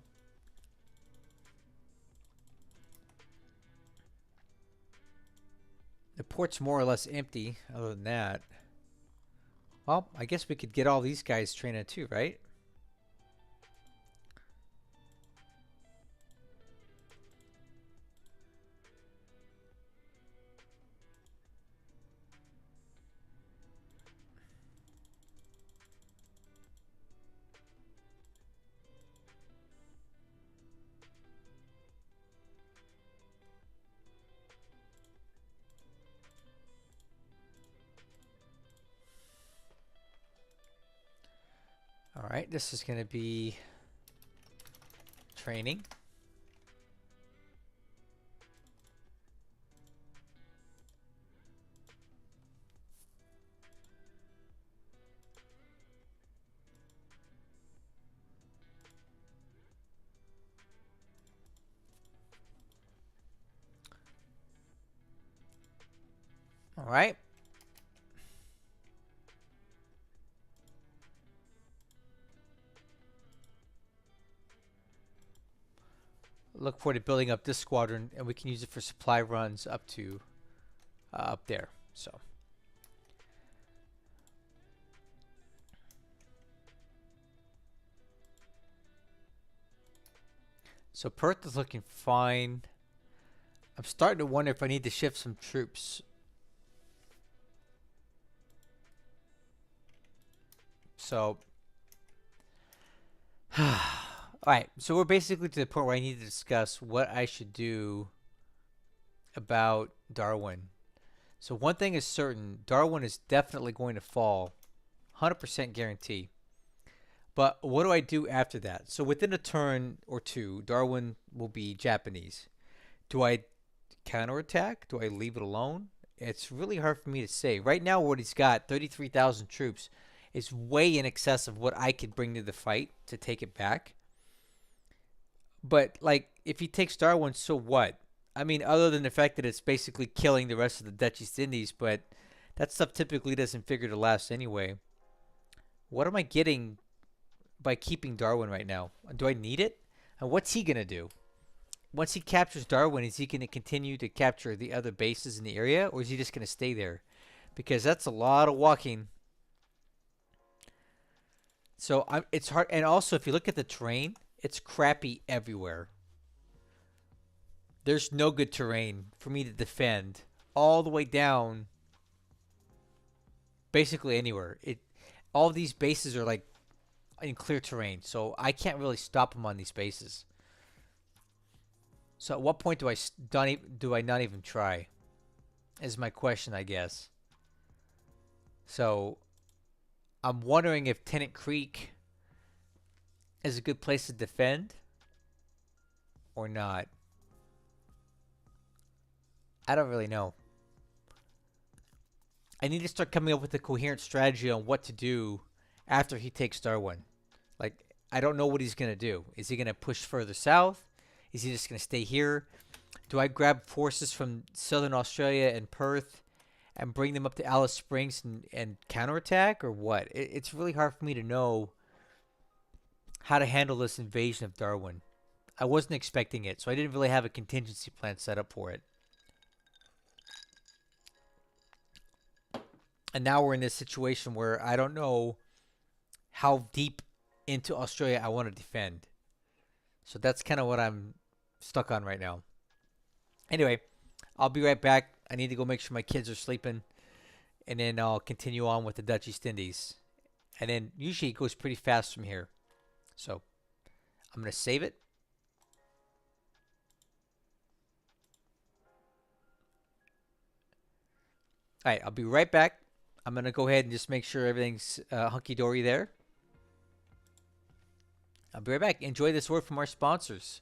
The port's more or less empty other than that. Well, I guess we could get all these guys training too, right? All right, this is going to be training. All right. Look forward to building up this squadron, and we can use it for supply runs up to up there. So Perth is looking fine. I'm starting to wonder if I need to shift some troops. So, all right. So we're basically to the point where I need to discuss what I should do about Darwin. So one thing is certain, Darwin is definitely going to fall, 100% guarantee. But what do I do after that? So within a turn or two, Darwin will be Japanese. Do I counterattack? Do I leave it alone? It's really hard for me to say. Right now, what he's got, 33,000 troops, is way in excess of what I could bring to the fight to take it back. But, like, if he takes Darwin, so what? I mean, other than the fact that it's basically killing the rest of the Dutch East Indies, but that stuff typically doesn't figure to last anyway. What am I getting by keeping Darwin right now? Do I need it? And what's he going to do? Once he captures Darwin, is he going to continue to capture the other bases in the area, or is he just going to stay there? Because that's a lot of walking. So it's hard. And also, if you look at the terrain, it's crappy everywhere. There's no good terrain for me to defend all the way down basically anywhere. All of these bases are like in clear terrain, so I can't really stop them on these bases. So at what point do I not even try? Is my question, I guess. So I'm wondering if Tennant Creek is a good place to defend or not. I don't really know. I need to start coming up with a coherent strategy on what to do after he takes Darwin. Like, I don't know what he's going to do. Is he going to push further south? Is he just going to stay here? Do I grab forces from Southern Australia and Perth and bring them up to Alice Springs and counterattack, or what? It's really hard for me to know how to handle this invasion of Darwin. I wasn't expecting it, so I didn't really have a contingency plan set up for it. And now we're in this situation where I don't know how deep into Australia I want to defend. So that's kind of what I'm stuck on right now. Anyway, I'll be right back. I need to go make sure my kids are sleeping. And then I'll continue on with the Dutch East Indies. And then usually it goes pretty fast from here. So I'm going to save it. All right, I'll be right back. I'm going to go ahead and just make sure everything's hunky-dory there. I'll be right back. Enjoy this word from our sponsors.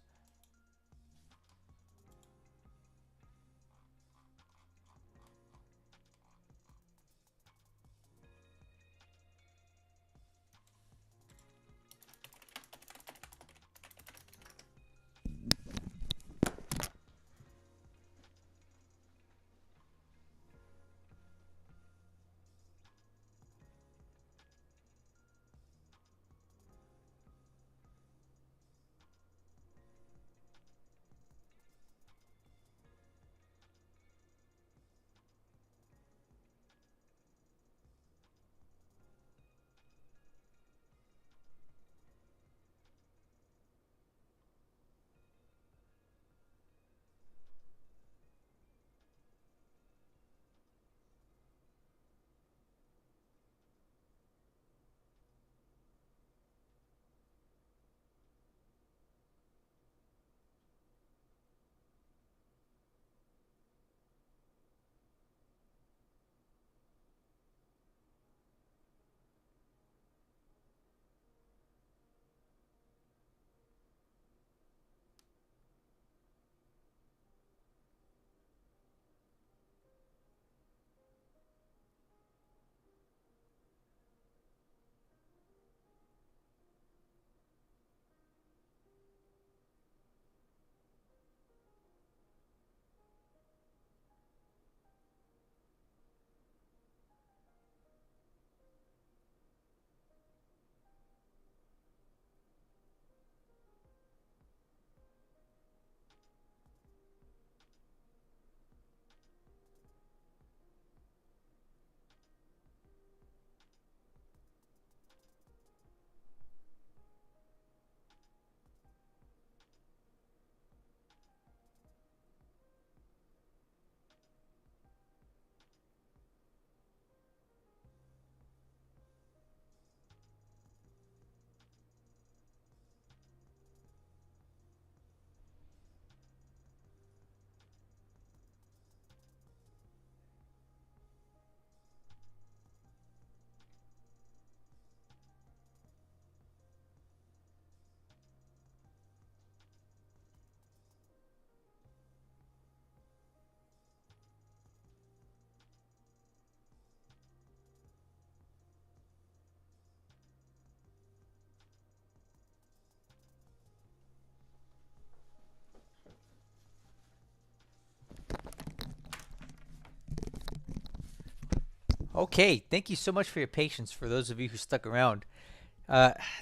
Okay, thank you so much for your patience. For those of you who stuck around,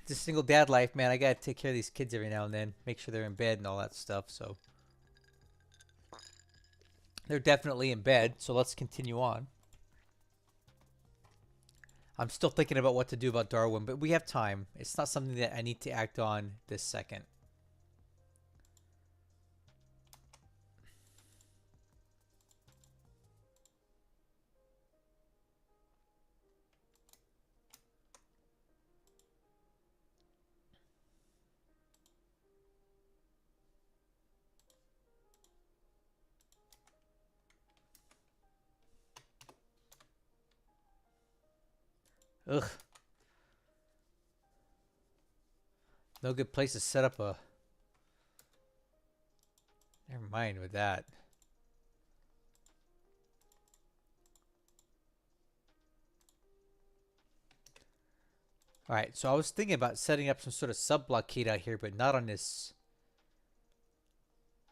just single dad life, man. I gotta take care of these kids every now and then, make sure they're in bed and all that stuff. So they're definitely in bed. So let's continue on. I'm still thinking about what to do about Darwin, but we have time. It's not something that I need to act on this second. Ugh. No good place to set up a... Never mind with that. Alright, so I was thinking about setting up some sort of sub-blockade out here, but not on this...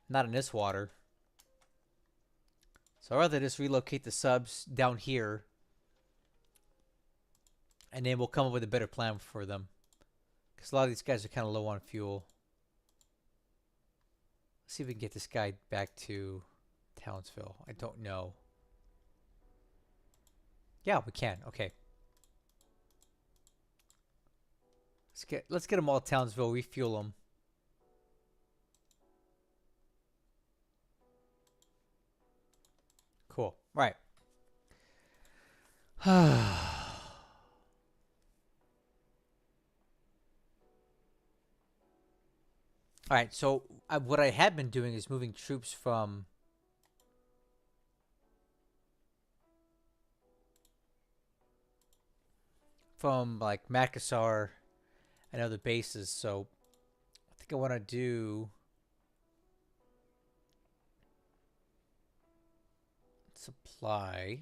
Not in this water. So I'd rather just relocate the subs down here. And then we'll come up with a better plan for them. Because a lot of these guys are kind of low on fuel. Let's see if we can get this guy back to Townsville. I don't know. Yeah, we can. Okay. Let's get them all to Townsville. Refuel them. Cool. Right. All right, so what I had been doing is moving troops from like Makassar and other bases. So I think I want to do supply.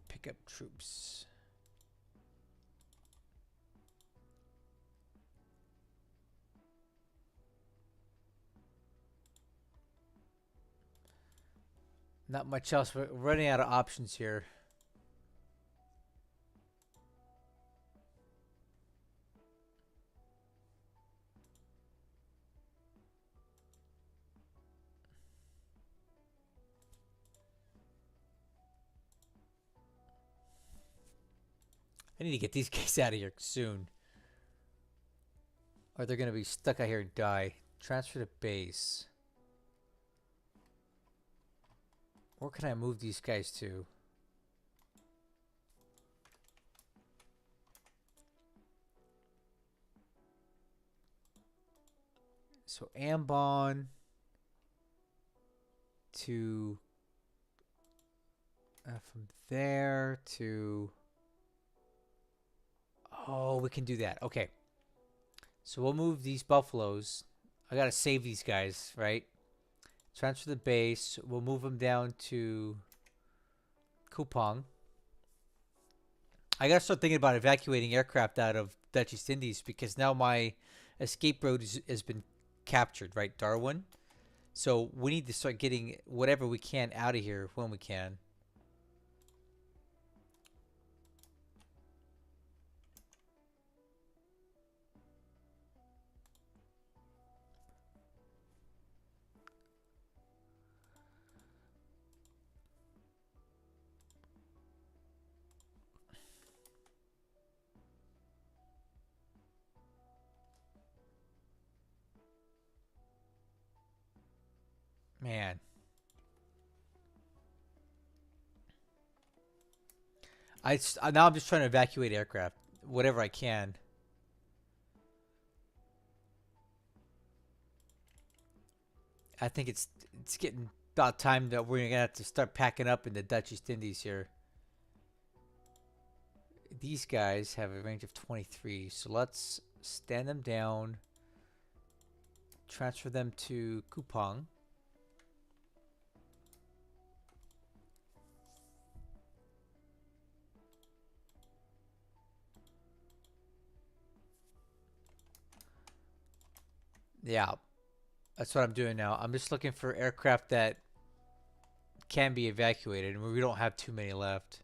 Pick up troops. Not much else. We're running out of options here. I need to get these guys out of here soon. Or they're going to be stuck out here and die. Transfer to base. Where can I move these guys to? So Ambon to from there to... Oh, we can do that. Okay. So we'll move these buffaloes. I gotta save these guys, right? Transfer the base. We'll move them down to Kupang. I gotta start thinking about evacuating aircraft out of Dutch East Indies because now my escape road has been captured, right? Darwin. So we need to start getting whatever we can out of here when we can. Man. Now I'm just trying to evacuate aircraft. Whatever I can. I think it's getting about time that we're gonna have to start packing up in the Dutch East Indies here. These guys have a range of 23, so let's stand them down. Transfer them to Kupang. Yeah. That's what I'm doing now. I'm just looking for aircraft that can be evacuated, and we don't have too many left.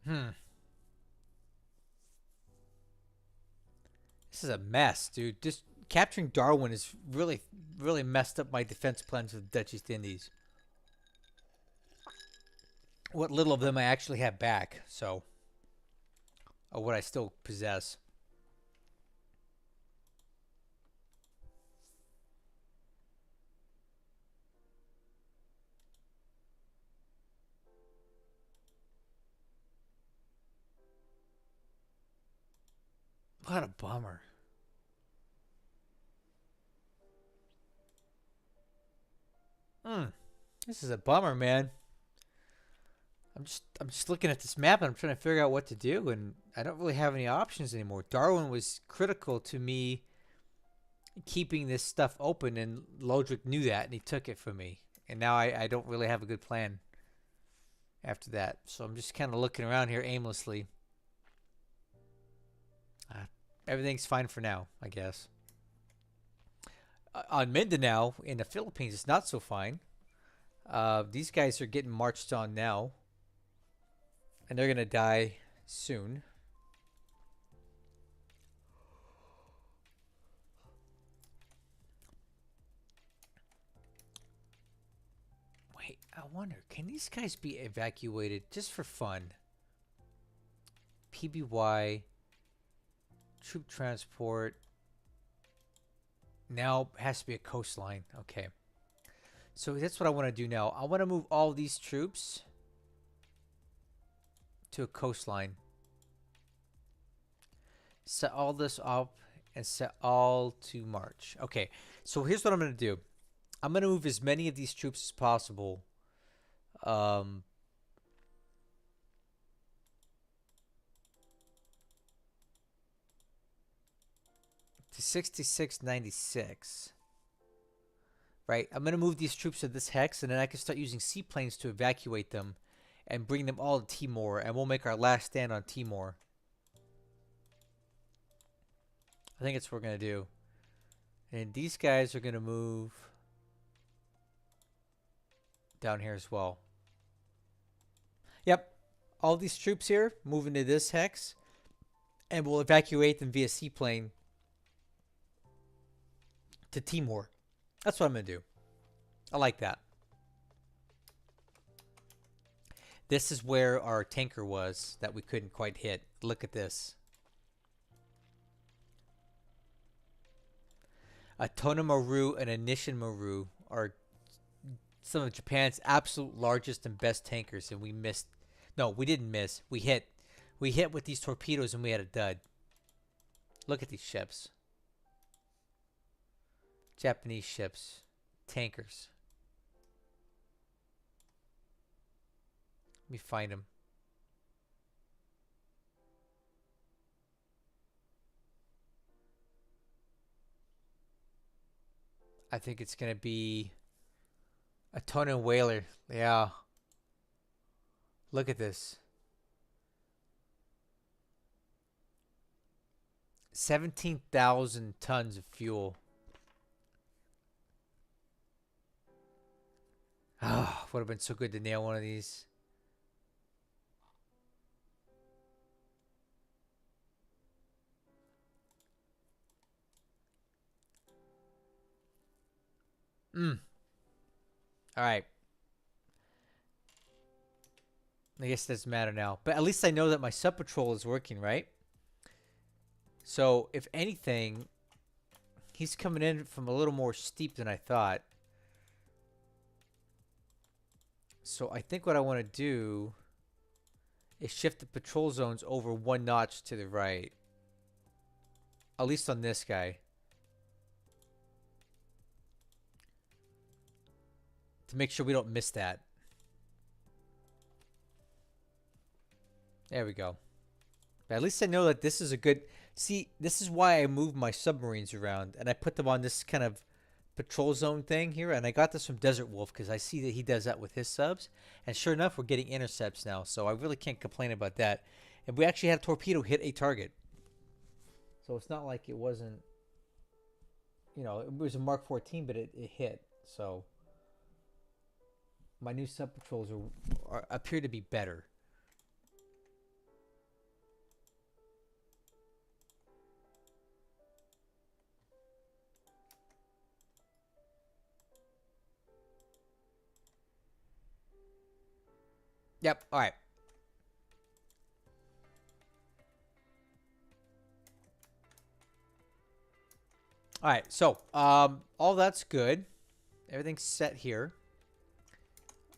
Hmm. This is a mess, dude. Just capturing Darwin is really, really messed up my defense plans for the Dutch East Indies. What little of them I actually have back, so, or what I still possess. What a bummer. Hmm. This is a bummer, man. I'm just looking at this map and I'm trying to figure out what to do, and I don't really have any options anymore. Darwin was critical to me keeping this stuff open, and Lodrik knew that and he took it from me. And now I don't really have a good plan after that. So I'm just kind of looking around here aimlessly. Everything's fine for now, I guess. On Mindanao in the Philippines, it's not so fine. These guys are getting marched on now, and they're gonna die soon. Wait, I wonder, can these guys be evacuated just for fun? PBY, troop transport. Now has to be a coastline. Okay. So that's what I want to do now. I want to move all these troops to a coastline. Set all this up and set all to march. Okay. So here's what I'm going to do. I'm going to move as many of these troops as possible. To 6696. Right? I'm going to move these troops to this hex, and then I can start using seaplanes to evacuate them and bring them all to Timor, and we'll make our last stand on Timor. I think that's what we're going to do. And these guys are going to move down here as well. Yep. All these troops here move into this hex, and we'll evacuate them via seaplane to Timor. That's what I'm going to do. I like that. This is where our tanker was that we couldn't quite hit. Look at this. A Tonomaru and a Nishinmaru are some of Japan's absolute largest and best tankers, and we missed. No, we didn't miss. We hit. We hit with these torpedoes, and we had a dud. Look at these ships. Japanese ships. Tankers. Let me find them. I think it's going to be a Tono whaler. Yeah. Look at this. 17,000 tons of fuel. Ah, would have been so good to nail one of these. All right. I guess it doesn't matter now. But at least I know that my sub patrol is working, right? So, if anything, he's coming in from a little more steep than I thought. So, I think what I want to do is shift the patrol zones over 1 notch to the right. At least on this guy. To make sure we don't miss that. There we go. But at least I know that this is a good... See, this is why I moved my submarines around. And I put them on this kind of patrol zone thing here, and I got this from Desert Wolf because I see that he does that with his subs. And sure enough, we're getting intercepts now, so I really can't complain about that. And we actually had a torpedo hit a target. So it's not like it wasn't, it was a Mark 14, but it hit. So my new sub patrols appear to be better. Yep. All right. All right. So, all that's good. Everything's set here.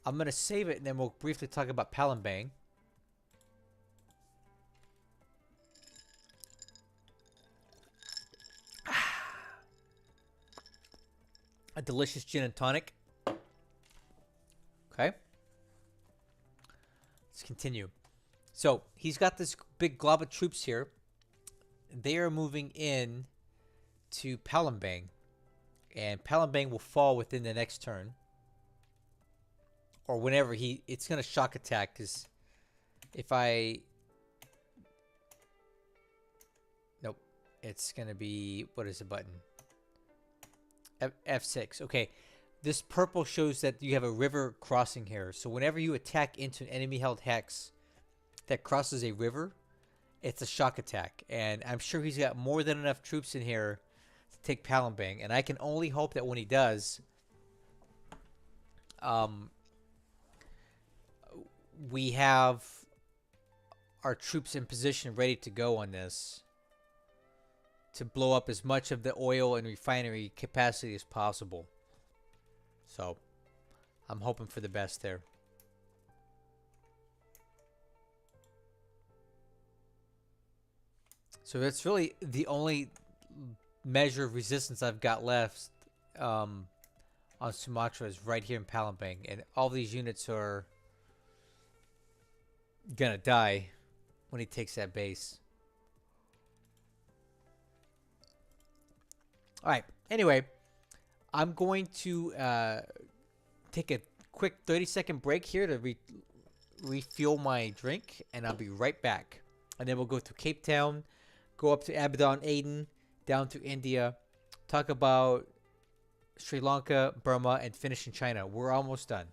I'm gonna save it, and then we'll briefly talk about Palembang. A delicious gin and tonic. Okay. Let's continue. So he's got this big glob of troops here. They are moving in to Palembang, and Palembang will fall within the next turn, or whenever it's gonna shock attack. Because if nope, it's gonna be, what is the button? F6. Okay, this purple shows that you have a river crossing here. So whenever you attack into an enemy held hex that crosses a river, it's a shock attack. And I'm sure he's got more than enough troops in here to take Palembang. And I can only hope that when he does, we have our troops in position ready to go on this, to blow up as much of the oil and refinery capacity as possible. So I'm hoping for the best there. So that's really the only measure of resistance I've got left on Sumatra, is right here in Palembang. And all these units are gonna die when he takes that base. All right. Anyway, I'm going to take a quick 30-second break here to refuel my drink, and I'll be right back. And then we'll go through Cape Town, go up to Abaddon, Aden, down to India, talk about Sri Lanka, Burma, and finish in China. We're almost done.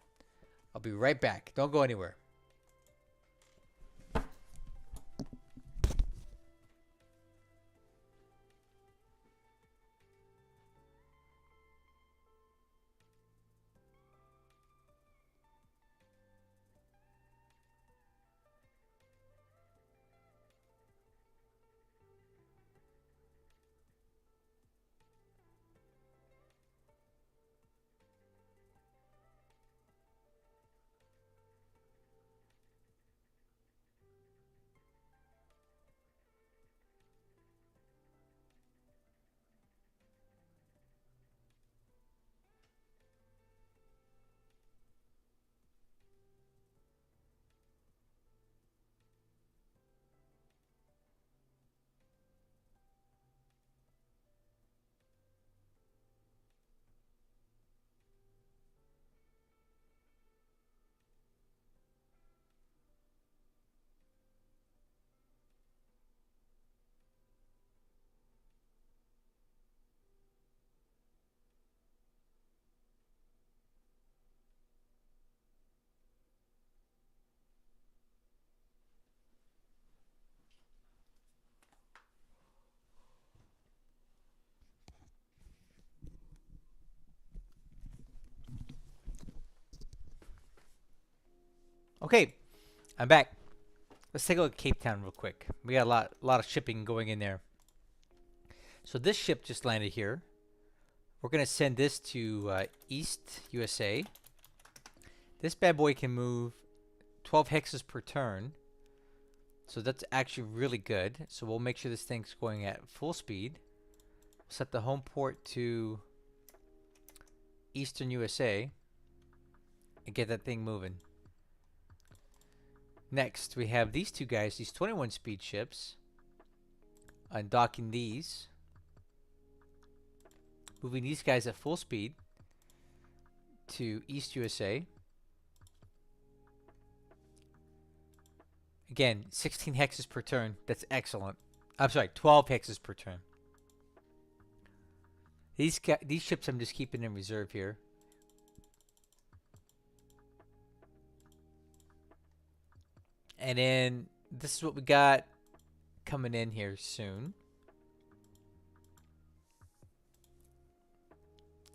I'll be right back. Don't go anywhere. Okay, I'm back. Let's take a look at Cape Town real quick. We got a lot of shipping going in there. So this ship just landed here. We're gonna send this to East USA. This bad boy can move 12 hexes per turn, so that's actually really good. So we'll make sure this thing's going at full speed. Set the home port to Eastern USA and get that thing moving. Next, we have these two guys, these 21 speed ships. Undocking these. moving these guys at full speed to East USA. Again, 16 hexes per turn. That's excellent. I'm sorry, 12 hexes per turn. These ships I'm just keeping in reserve here. And then this is what we got coming in here soon.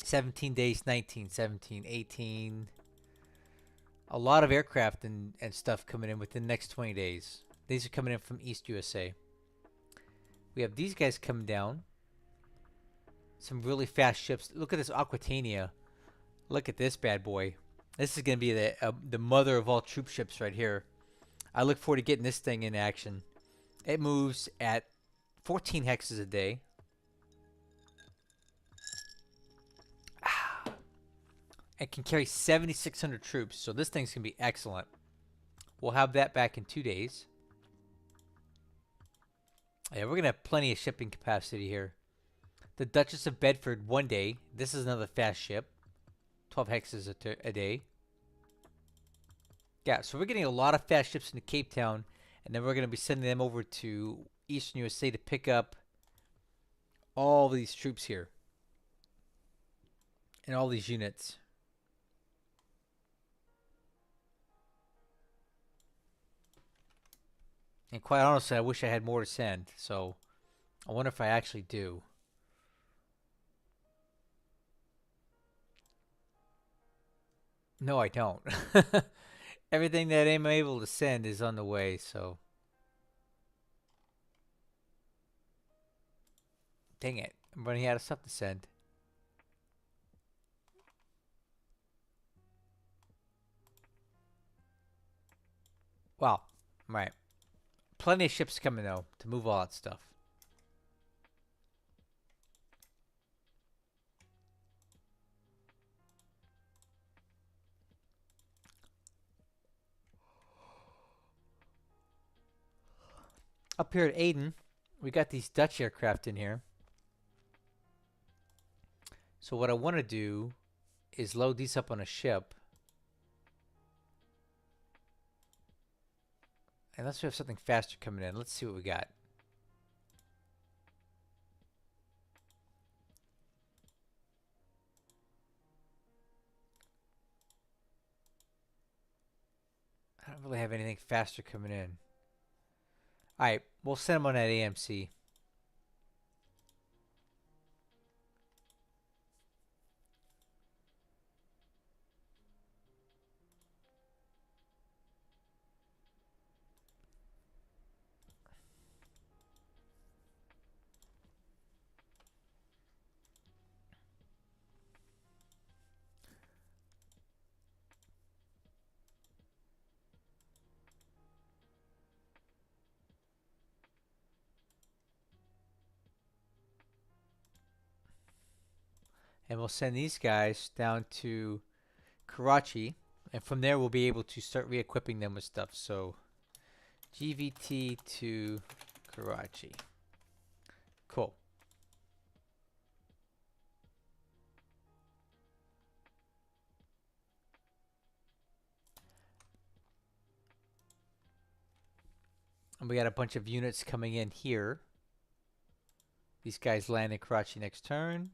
17 days, 19, 17, 18. A lot of aircraft and stuff coming in within the next 20 days. These are coming in from East USA. We have these guys coming down. Some really fast ships. Look at this Aquitania. Look at this bad boy. This is going to be the mother of all troop ships right here. I look forward to getting this thing in action. It moves at 14 hexes a day. It can carry 7,600 troops, so this thing's going to be excellent. We'll have that back in 2 days. Yeah, we're going to have plenty of shipping capacity here. The Duchess of Bedford, 1 day. This is another fast ship. 12 hexes a day. Yeah, so we're getting a lot of fast ships into Cape Town, and then we're going to be sending them over to Eastern USA to pick up all these troops here. And all these units. And quite honestly, I wish I had more to send. So, I wonder if I actually do. No, I don't. Everything that I'm able to send is on the way, so. Dang it. I'm running out of stuff to send. Wow. Right. Plenty of ships coming, though, to move all that stuff. Up here at Heiden, we got these Dutch aircraft in here. So what I want to do is load these up on a ship. Unless we have something faster coming in. Let's see what we got. I don't really have anything faster coming in. Alright, we'll send them on that AMC. And we'll send these guys down to Karachi. And from there, we'll be able to start re-equipping them with stuff. So, GVT to Karachi. Cool. And we got a bunch of units coming in here. These guys land in Karachi next turn.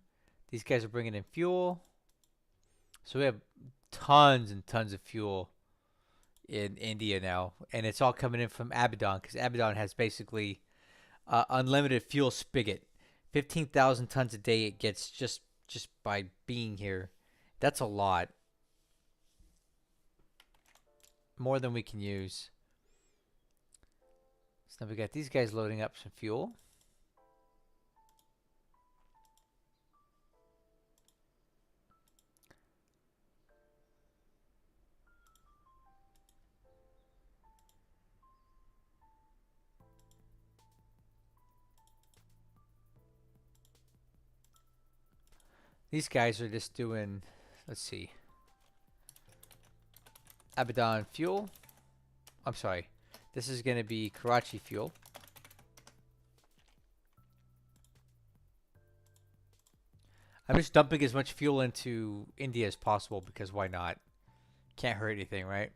These guys are bringing in fuel. So we have tons and tons of fuel in India now. And it's all coming in from Abaddon, because Abaddon has basically unlimited fuel spigot. 15,000 tons a day it gets just by being here. That's a lot. More than we can use. So now we got these guys loading up some fuel. These guys are just doing, let's see, Abaddon fuel. I'm sorry. This is going to be Karachi fuel. I'm just dumping as much fuel into India as possible because why not? Can't hurt anything, right?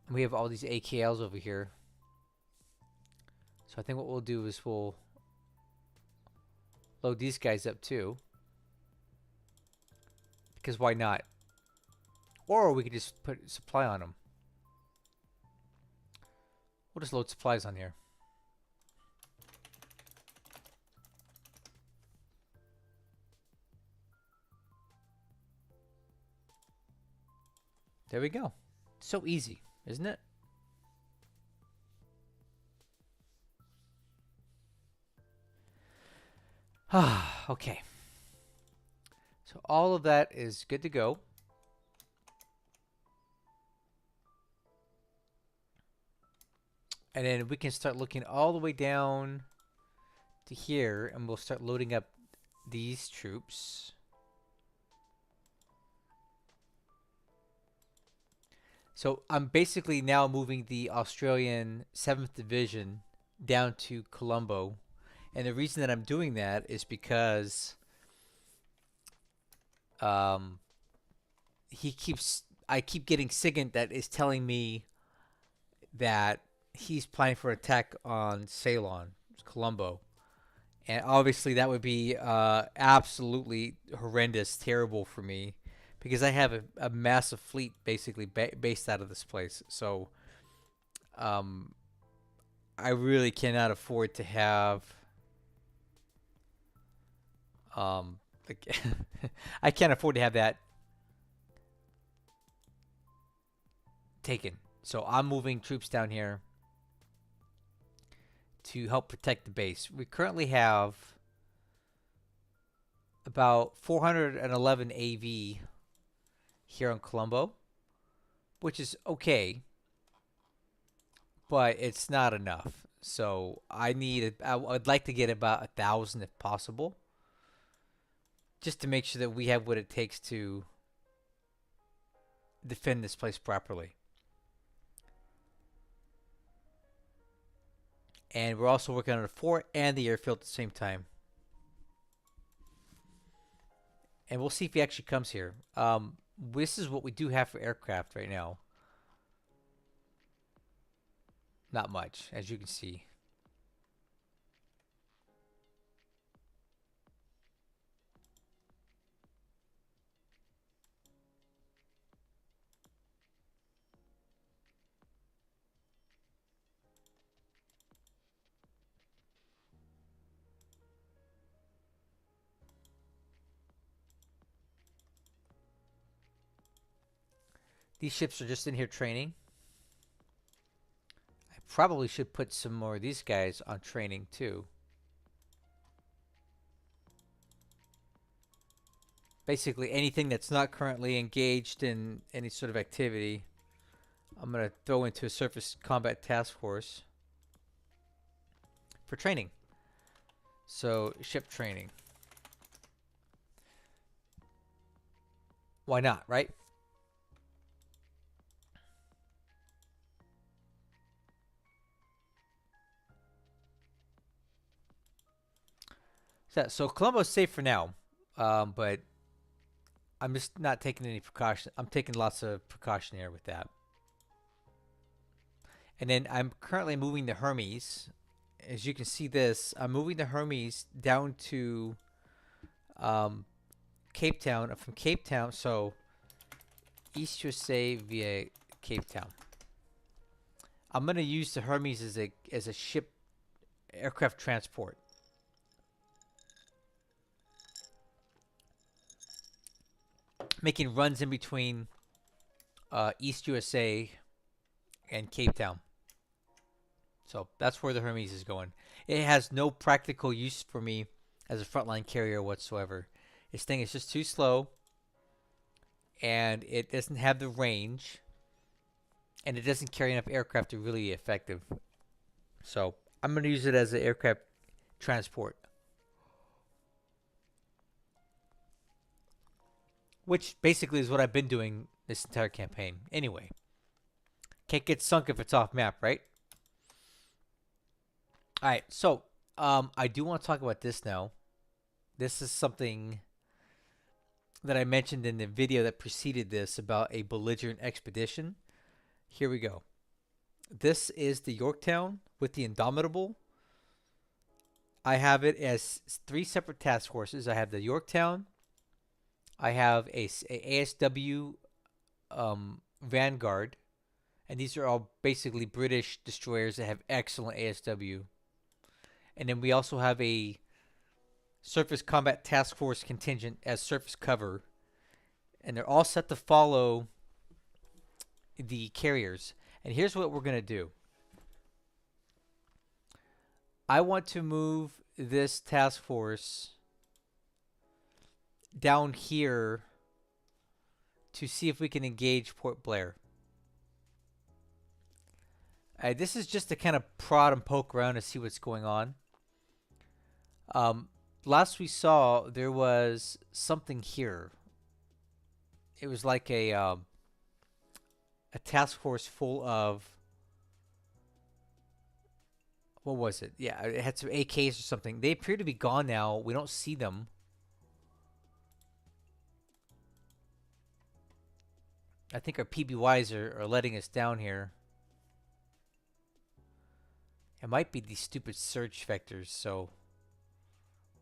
We have all these AKLs over here. So I think what we'll do is we'll load these guys up too. Because why not? Or we could just put supply on them. We'll just load supplies on here. There we go. So easy, isn't it? Okay. So all of that is good to go. And then we can start looking all the way down to here, and we'll start loading up these troops. So I'm basically now moving the Australian 7th Division down to Colombo. And the reason that I'm doing that is because I keep getting SIGINT that is telling me that he's planning for attack on Ceylon, Colombo. And obviously that would be absolutely horrendous, terrible for me, because I have a massive fleet basically based out of this place. So I really cannot afford to have I can't afford to have that taken. So I'm moving troops down here to help protect the base. We currently have about 411 AV here on Colombo, which is okay, but it's not enough. So I'd like to get about 1,000 if possible, just to make sure that we have what it takes to defend this place properly. And we're also working on the fort and the airfield at the same time. And we'll see if he actually comes here. This is what we do have for aircraft right now. Not much, as you can see. These ships are just in here training. I probably should put some more of these guys on training too. Basically anything that's not currently engaged in any sort of activity, I'm going to throw into a surface combat task force for training. So ship training. Why not, right? So Colombo's safe for now, but I'm just not taking any precaution. I'm taking lots of precaution here with that. And then I'm currently moving the Hermes. As you can see this, I'm moving the Hermes down to Cape Town. From Cape Town, so East USA via Cape Town. I'm going to use the Hermes as a ship aircraft transport. Making runs in between East USA and Cape Town. So that's where the Hermes is going. It has no practical use for me as a frontline carrier whatsoever. This thing is just too slow, and it doesn't have the range, and it doesn't carry enough aircraft to really be effective. So I'm going to use it as an aircraft transport, which basically is what I've been doing this entire campaign. Anyway, can't get sunk if it's off map, right? All right, so I do want to talk about this now. This is something that I mentioned in the video that preceded this about a belligerent expedition. Here we go. This is the Yorktown with the Indomitable. I have it as 3 separate task forces. I have the Yorktown. I have a ASW Vanguard. And these are all basically British destroyers that have excellent ASW. And then we also have a Surface Combat Task Force contingent as surface cover. And they're all set to follow the carriers. And here's what we're going to do. I want to move this task force down here to see if we can engage Port Blair. This is just to kind of prod and poke around to see what's going on. Last we saw, there was something here. It was like a task force full of, what was it? Yeah, it had some AKs or something. They appear to be gone now. We don't see them. I think our PBYs are letting us down here. It might be these stupid search vectors, so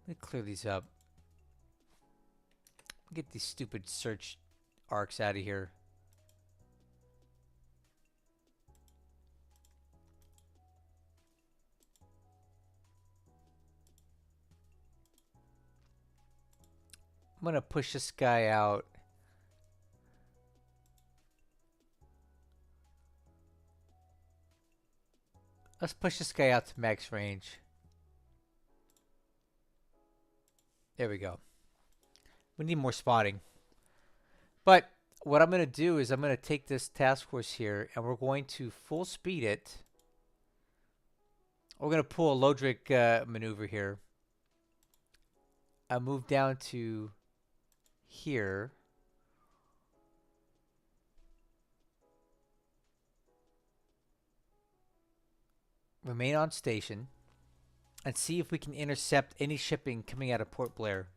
let me clear these up. Get these stupid search arcs out of here. I'm going to push this guy out. Let's push this guy out to max range. There we go. We need more spotting. But what I'm going to do is I'm going to take this task force here and we're going to full speed it. We're going to pull a Lodrik maneuver here. I move down to here. Remain on station and see if we can intercept any shipping coming out of Port Blair.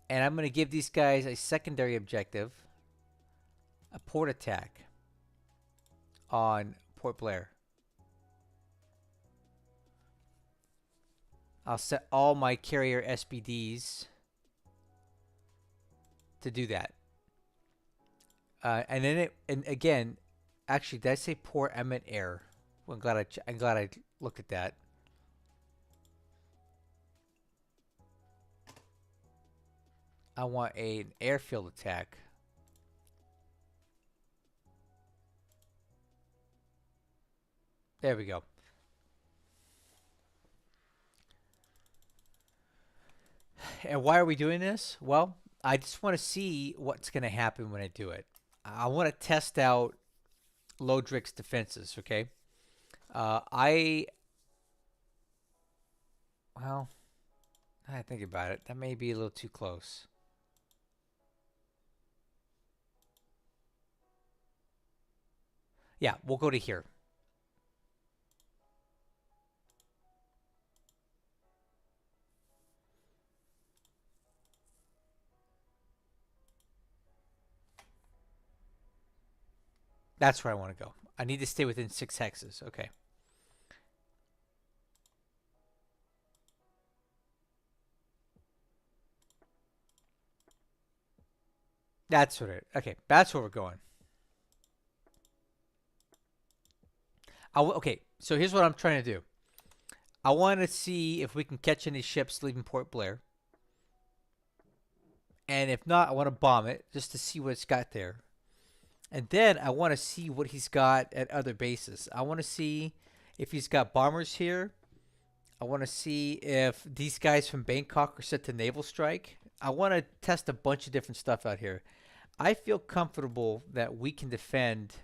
And I'm going to give these guys a secondary objective, a port attack on Port Blair. I'll set all my carrier SBDs to do that. And then and again, actually, did I say port? I meant air. Well, I'm glad I looked at that. I want an airfield attack. There we go. And why are we doing this? Well, I just want to see what's going to happen when I do it. I want to test out Lodrik's defenses, okay? Well, now I think about it, that may be a little too close. Yeah, we'll go to here. That's where I want to go. I need to stay within 6 hexes. Okay. That's what it. Okay, that's where we're going. Okay, so here's what I'm trying to do. I want to see if we can catch any ships leaving Port Blair. And if not, I want to bomb it just to see what it's got there. And then I want to see what he's got at other bases. I want to see if he's got bombers here. I want to see if these guys from Bangkok are set to naval strike. I want to test a bunch of different stuff out here. I feel comfortable that we can defend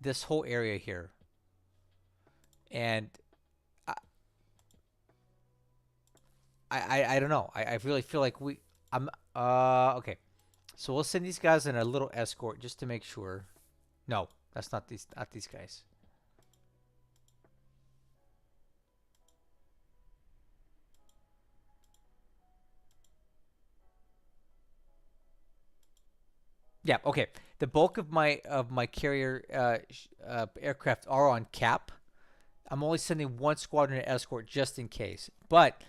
this whole area here. And I don't know. I really feel like okay. So we'll send these guys in a little escort just to make sure. No, That's not these guys. Yeah, okay. The bulk of my carrier aircraft are on cap. I'm only sending one squadron to escort just in case. But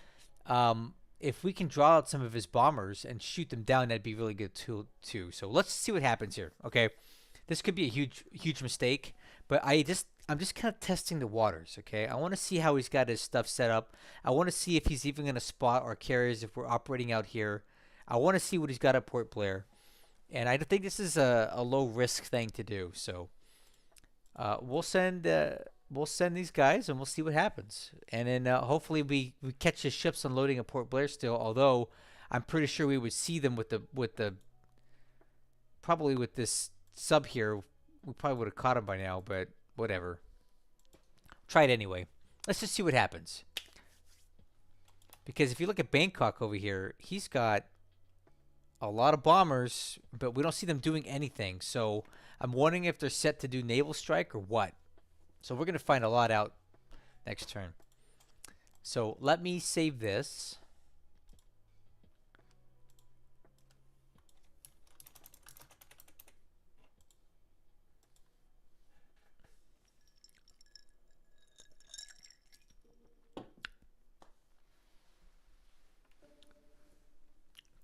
if we can draw out some of his bombers and shoot them down, that'd be really good too. So let's see what happens here. Okay, this could be a huge mistake, but I'm just kind of testing the waters. Okay, I want to see how he's got his stuff set up. I want to see if he's even going to spot our carriers if we're operating out here. I want to see what he's got at Port Blair, and I think this is a low risk thing to do. So we'll send these guys and we'll see what happens. And then hopefully we catch his ships unloading at Port Blair still. Although I'm pretty sure we would see them with the probably with this sub here. We probably would have caught him by now, but whatever. Try it anyway. Let's just see what happens. Because if you look at Bangkok over here, he's got a lot of bombers, but we don't see them doing anything. So I'm wondering if they're set to do naval strike or what. So we're going to find a lot out next turn. So let me save this.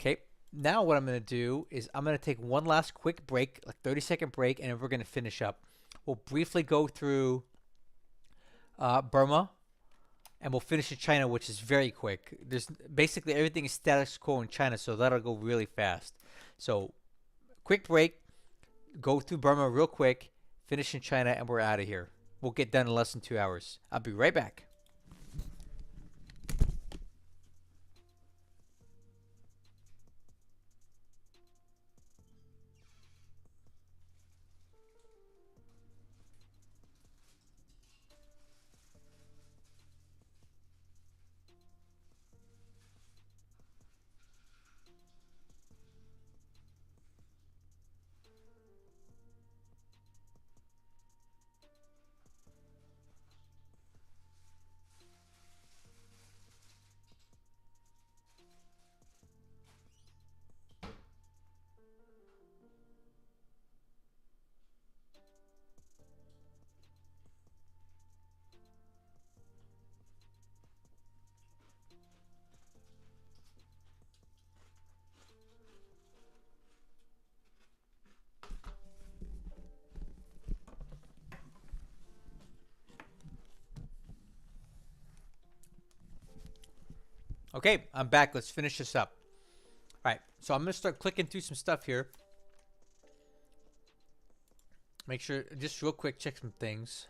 Okay, now what I'm going to do is I'm going to take one last quick break, like 30-second break, and then we're going to finish up. We'll briefly go through Burma, and we'll finish in China, which is very quick. There's basically everything is status quo in China, so that'll go really fast. So, quick break, go through Burma real quick, finish in China, and we're out of here. We'll get done in less than 2 hours. I'll be right back. Okay, I'm back. Let's finish this up. All right, so I'm going to start clicking through some stuff here. Make sure, just real quick, check some things.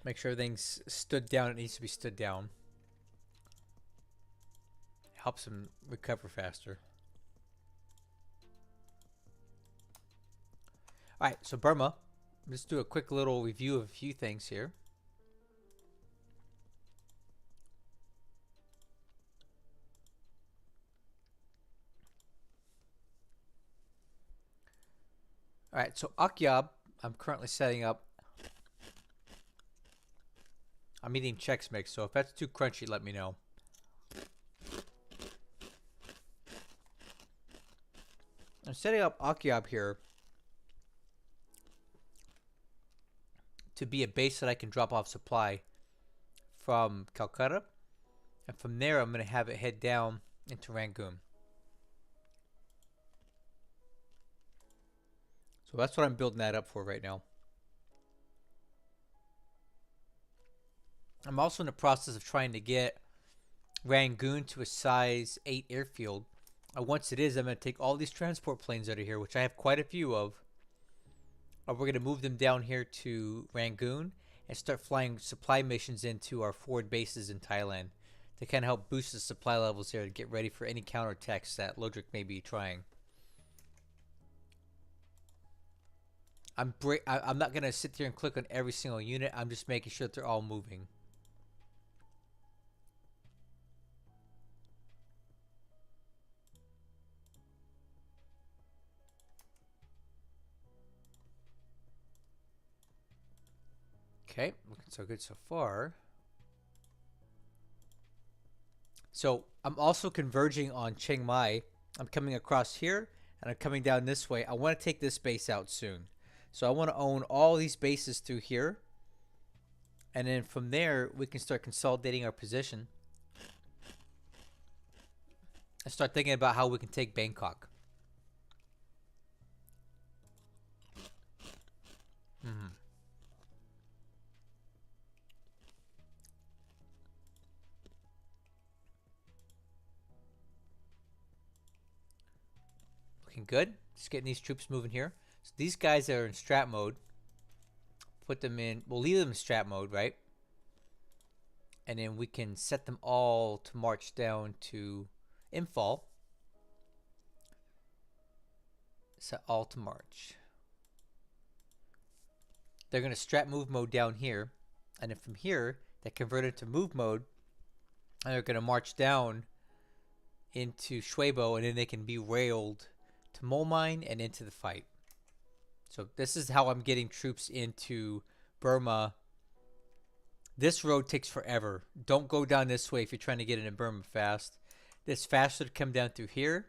Make sure everything's stood down. It needs to be stood down. Helps him recover faster. All right, so Burma. Let's do a quick little review of a few things here. All right, so Akyab, I'm currently setting up. I'm eating Chex Mix, so if that's too crunchy, let me know. I'm setting up Akyab here to be a base that I can drop off supply from Calcutta, and from there I'm going to have it head down into Rangoon. So that's what I'm building that up for right now. I'm also in the process of trying to get Rangoon to a size 8 airfield. Once it is, I'm going to take all these transport planes out of here, which I have quite a few of. We're going to move them down here to Rangoon and start flying supply missions into our forward bases in Thailand to kind of help boost the supply levels there to get ready for any counterattacks that Lodrik may be trying. I'm not gonna sit there and click on every single unit. I'm just making sure that they're all moving. Okay, looking so good so far. So I'm also converging on Chiang Mai. I'm coming across here and I'm coming down this way. I want to take this base out soon. So I want to own all these bases through here. And then from there, we can start consolidating our position. And start thinking about how we can take Bangkok. Looking good. Just getting these troops moving here. So these guys are in strat mode. Put them in. We'll leave them in strat mode, right? And then we can set them all to march down to Imphal. Set all to march. They're going to strat move mode down here. And then from here, they convert it to move mode. And they're going to march down into Shuibo. And then they can be railed to Mole Mine and into the fight. So this is how I'm getting troops into Burma. This road takes forever. Don't go down this way if you're trying to get into Burma fast. It's faster to come down through here,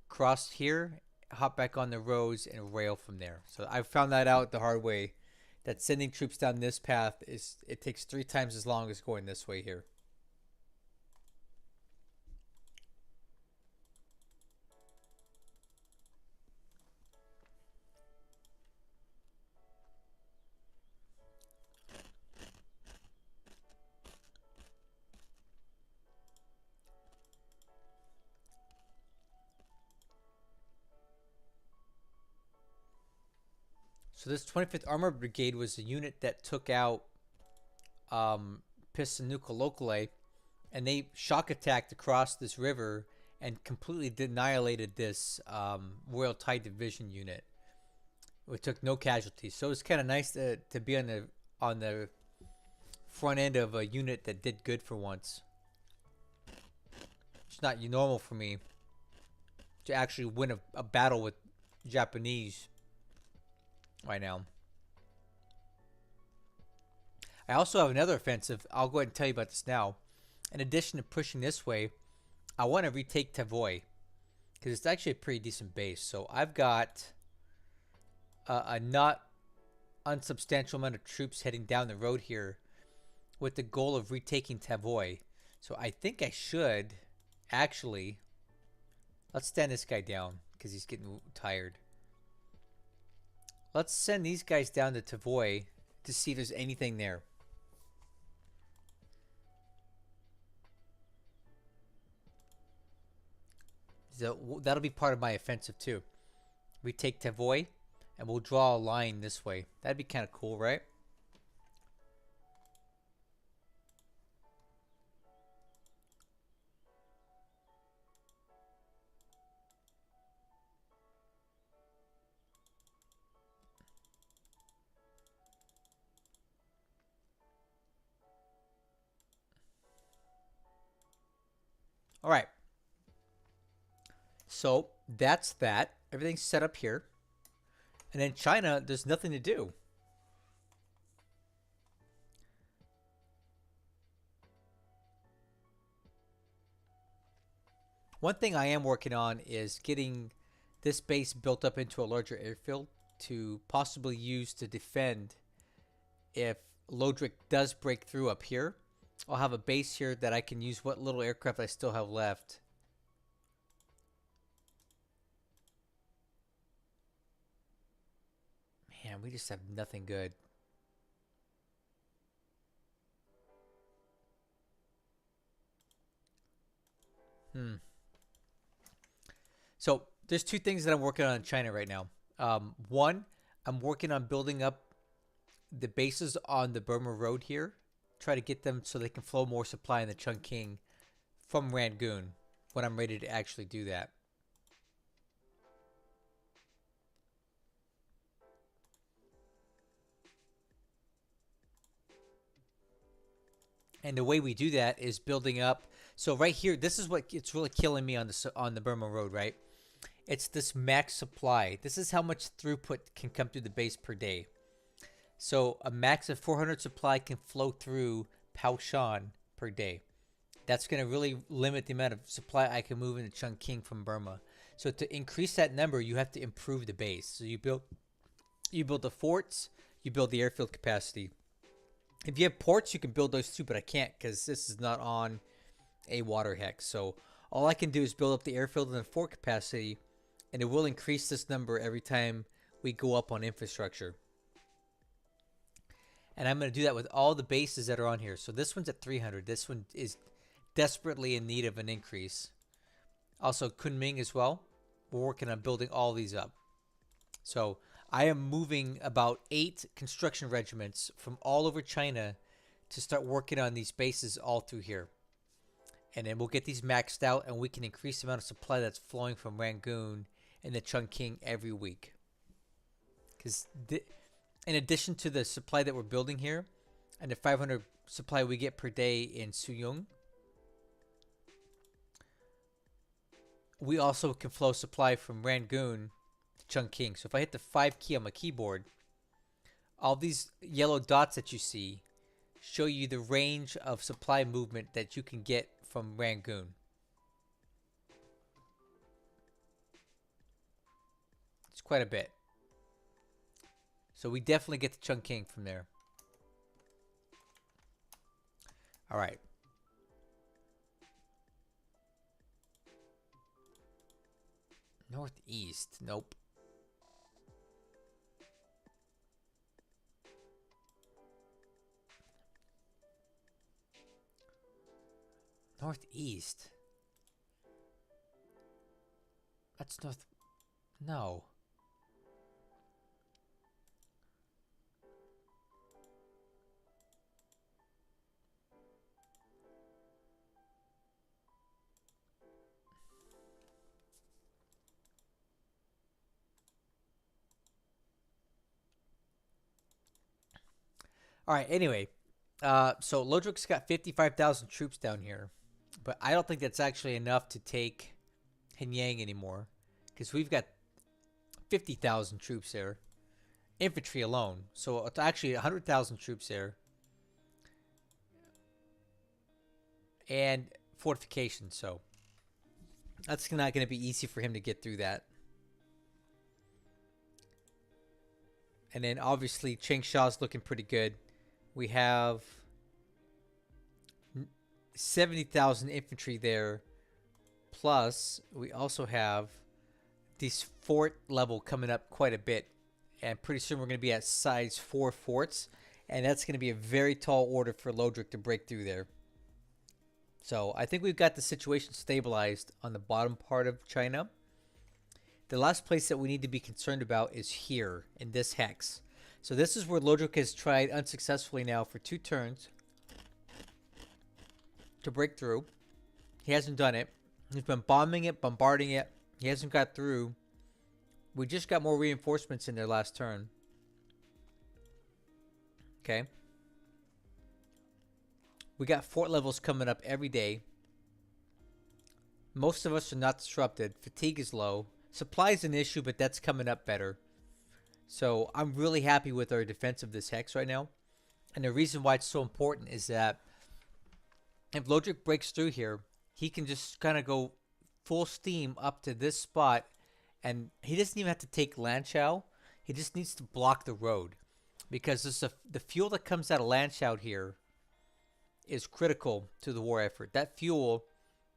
cross here, hop back on the roads, and rail from there. So I found that out the hard way, that sending troops down this path it takes 3 times as long as going this way here. So this 25th Armored Brigade was a unit that took out Pisanuka Locale, and they shock attacked across this river and completely annihilated this Royal Thai Division unit. It took no casualties, so it's kind of nice to be on the front end of a unit that did good for once. It's not normal for me to actually win a battle with Japanese right now. I also have another offensive. I'll go ahead and tell you about this now. In addition to pushing this way, I want to retake Tavoy because it's actually a pretty decent base. So I've got a not unsubstantial amount of troops heading down the road here with the goal of retaking Tavoy. So I think I should actually, let's stand this guy down because he's getting tired. Let's send these guys down to Tavoy to see if there's anything there. So that'll be part of my offensive too. We take Tavoy and we'll draw a line this way. That'd be kind of cool, right? All right. So that's that. Everything's set up here. And in China, there's nothing to do. One thing I am working on is getting this base built up into a larger airfield to possibly use to defend if Lodrik does break through up here. I'll have a base here that I can use what little aircraft I still have left. Man, we just have nothing good. So there's 2 things that I'm working on in China right now. One, I'm working on building up the bases on the Burma Road here. Try to get them so they can flow more supply in the Chungking from Rangoon when I'm ready to actually do that. And the way we do that is building up. So right here, this is what it's really killing me on the Burma Road, right? It's this max supply. This is how much throughput can come through the base per day. So a max of 400 supply can flow through Paoshan per day. That's going to really limit the amount of supply I can move into Chungking from Burma. So to increase that number, you have to improve the base. So you build the forts, you build the airfield capacity. If you have ports, you can build those too, but I can't because this is not on a water hex. So all I can do is build up the airfield and the fort capacity, and it will increase this number every time we go up on infrastructure. And I'm going to do that with all the bases that are on here. So this one's at 300. This one is desperately in need of an increase. Also Kunming as well. We're working on building all these up. So I am moving about 8 construction regiments from all over China to start working on these bases all through here. And then we'll get these maxed out, and we can increase the amount of supply that's flowing from Rangoon and the Chungking every week. Because in addition to the supply that we're building here and the 500 supply we get per day in Suyong, we also can flow supply from Rangoon to Chungking. So if I hit the 5 key on my keyboard, all these yellow dots that you see show you the range of supply movement that you can get from Rangoon. It's quite a bit. So we definitely get to Chungking from there. All right. Northeast. Nope. Northeast. That's north. No. All right. Anyway, so Lodrik's got 55,000 troops down here, but I don't think that's actually enough to take Henyang anymore, because we've got 50,000 troops there, infantry alone. So it's actually 100,000 troops there, and fortification. So that's not going to be easy for him to get through that. And then obviously Chengshaw's looking pretty good. We have 70,000 infantry there. Plus, we also have these fort level coming up quite a bit. And pretty soon we're going to be at size 4 forts. And that's going to be a very tall order for Lodrik to break through there. So I think we've got the situation stabilized on the bottom part of China. The last place that we need to be concerned about is here in this hex. So this is where Lodrik has tried unsuccessfully now for 2 turns to break through. He hasn't done it. He's been bombing it, bombarding it. He hasn't got through. We just got more reinforcements in their last turn. Okay. We got fort levels coming up every day. Most of us are not disrupted. Fatigue is low. Supply is an issue, but that's coming up better. So I'm really happy with our defense of this hex right now. And the reason why it's so important is that if Lodrik breaks through here, he can just kind of go full steam up to this spot. And he doesn't even have to take Lanchow. He just needs to block the road. Because the fuel that comes out of Lanchow here is critical to the war effort. That fuel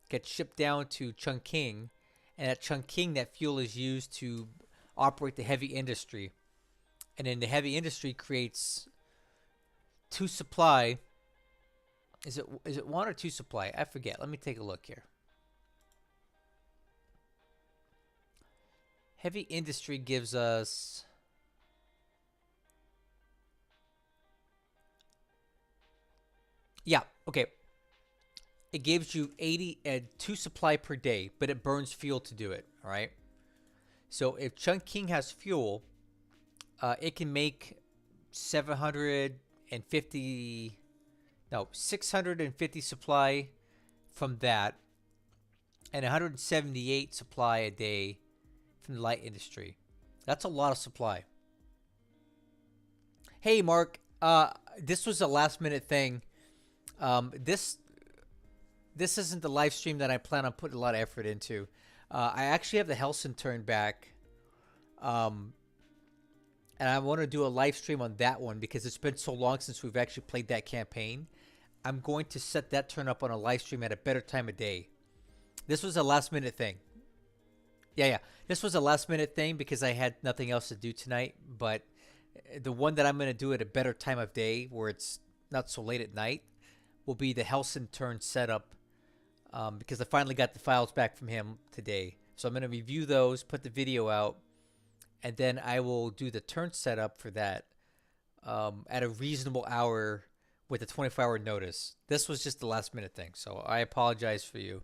gets shipped down to Chungking. And at Chungking, that fuel is used to operate the heavy industry. And then the heavy industry creates 2 supply. Is it 1 or 2 supply? I forget. Let me take a look here. Heavy industry gives us okay. It gives you 2 supply per day, but it burns fuel to do it, all right? So if Chungking has fuel, it can make 750 No, 650 supply from that, and 178 supply a day from the light industry. That's a lot of supply. Hey, Mark. This was a last minute thing. This isn't the live stream that I plan on putting a lot of effort into. I actually have the Helson turn back. And I want to do a live stream on that one because it's been so long since we've actually played that campaign. I'm going to set that turn up on a live stream at a better time of day. This was a last minute thing. Yeah. This was a last minute thing because I had nothing else to do tonight. But the one that I'm going to do at a better time of day where it's not so late at night will be the Helson turn setup, because I finally got the files back from him today. So I'm going to review those, put the video out, and then I will do the turn setup for that at a reasonable hour with a 24-hour notice. This was just the last minute thing, so I apologize for you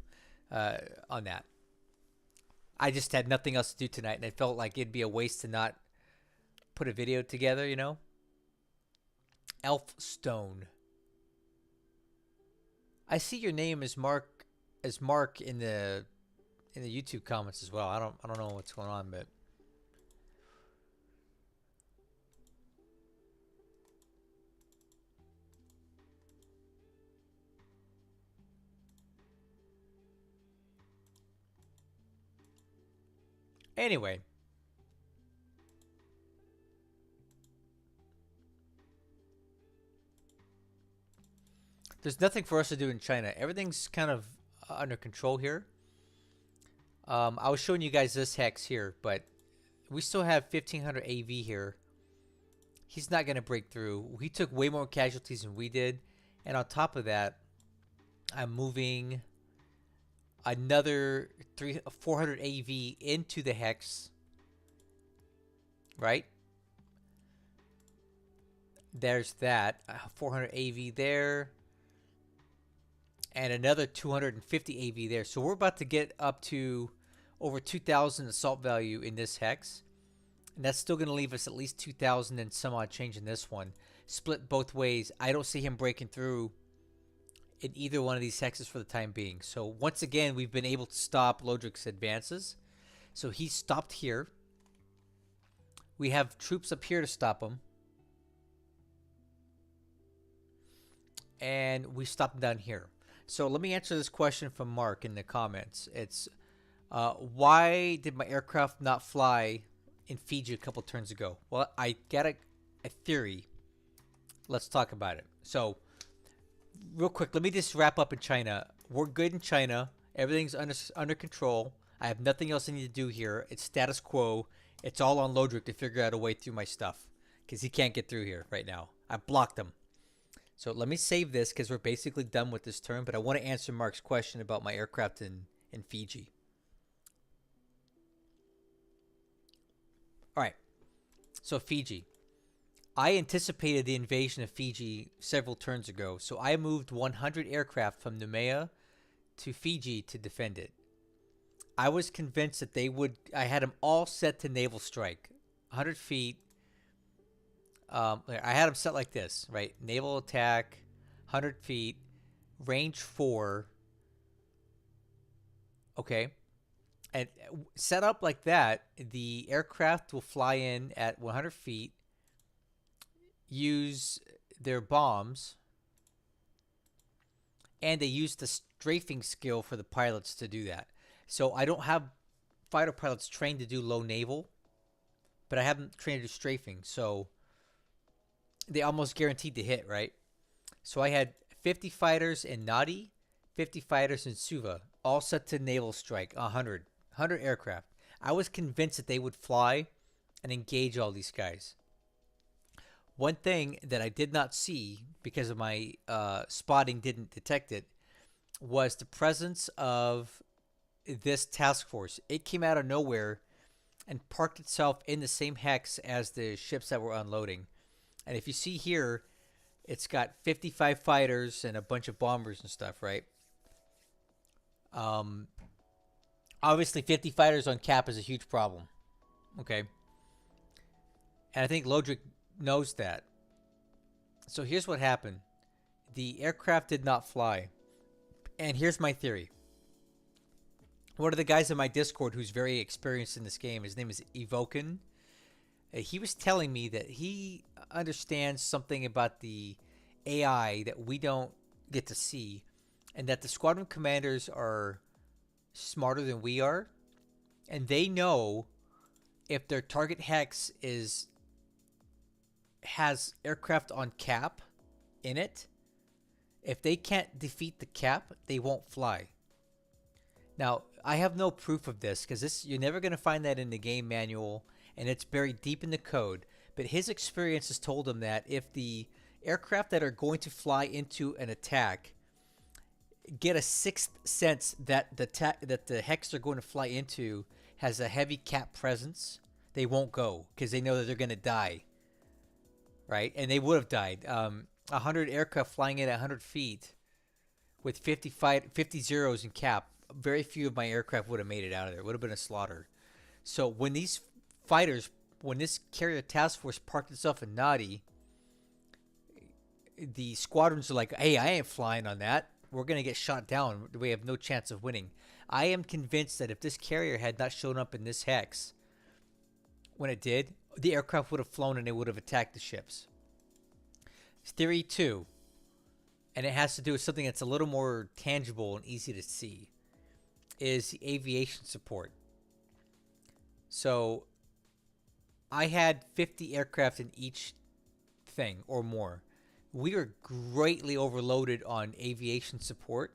on that. I just had nothing else to do tonight, and I felt like it'd be a waste to not put a video together, you know? Elfstone. I see your name as Mark in the YouTube comments as well. I don't know what's going on, but anyway. There's nothing for us to do in China. Everything's kind of under control here. I was showing you guys this hex here, but we still have 1500 AV here. He's not going to break through. He took way more casualties than we did. And on top of that, I'm moving another 400 AV into the hex. Right? There's that. 400 AV there. And another 250 AV there. So we're about to get up to over 2,000 assault value in this hex. And that's still going to leave us at least 2,000 and some odd change in this one. Split both ways. I don't see him breaking through in either one of these hexes for the time being. So once again, we've been able to stop Lodrik's advances. So he stopped here. We have troops up here to stop him. And we stopped him down here. So let me answer this question from Mark in the comments. It's, why did my aircraft not fly in Fiji a couple turns ago? Well, I got a theory. Let's talk about it. So, real quick, let me just wrap up in China. We're good in China. Everything's under control. I have nothing else I need to do here. It's status quo. It's all on Lodrik to figure out a way through my stuff because he can't get through here right now. I blocked him. So let me save this because we're basically done with this turn, but I want to answer Mark's question about my aircraft in Fiji. All right. So Fiji. I anticipated the invasion of Fiji several turns ago, so I moved 100 aircraft from Noumea to Fiji to defend it. I was convinced that they would. I had them all set to naval strike. 100 feet. I had them set like this, right? Naval attack, 100 feet, range 4. Okay. And set up like that, the aircraft will fly in at 100 feet, use their bombs, and they use the strafing skill for the pilots to do that. So I don't have fighter pilots trained to do low naval, but I have them trained to do strafing. So they almost guaranteed to hit, right? So I had 50 fighters in Nadi, 50 fighters in Suva, all set to naval strike, 100 aircraft. I was convinced that they would fly and engage all these guys. One thing that I did not see because of my spotting didn't detect it was the presence of this task force. It came out of nowhere and parked itself in the same hex as the ships that were unloading. And if you see here, it's got 55 fighters and a bunch of bombers and stuff, right? Obviously, 50 fighters on cap is a huge problem. Okay. And I think Lodrik knows that. So here's what happened. the aircraft did not fly. And here's my theory. One of the guys in my Discord who's very experienced in this game, his name is Evoken. He was telling me that he understands something about the AI that we don't get to see, and that the squadron commanders are smarter than we are, and they know if their target hex has aircraft on cap in it. If they can't defeat the cap, they won't fly. Now, I have no proof of this because you're never going to find that in the game manual, and it's buried deep in the code. But his experience has told him that if the aircraft that are going to fly into an attack get a sixth sense that the hex they're going to fly into has a heavy cap presence, they won't go because they know that they're going to die, right? And they would have died. 100 aircraft flying in at 100 feet with 50 zeros in cap, very few of my aircraft would have made it out of there. It would have been a slaughter. So when these fighters, when this carrier task force parked itself in Nadi, the squadrons are like, hey, I ain't flying on that. We're going to get shot down. We have no chance of winning. I am convinced that if this carrier had not shown up in this hex when it did, the aircraft would have flown and it would have attacked the ships. Theory 2, and it has to do with something that's a little more tangible and easy to see, is the aviation support. So I had 50 aircraft in each thing or more. We were greatly overloaded on aviation support.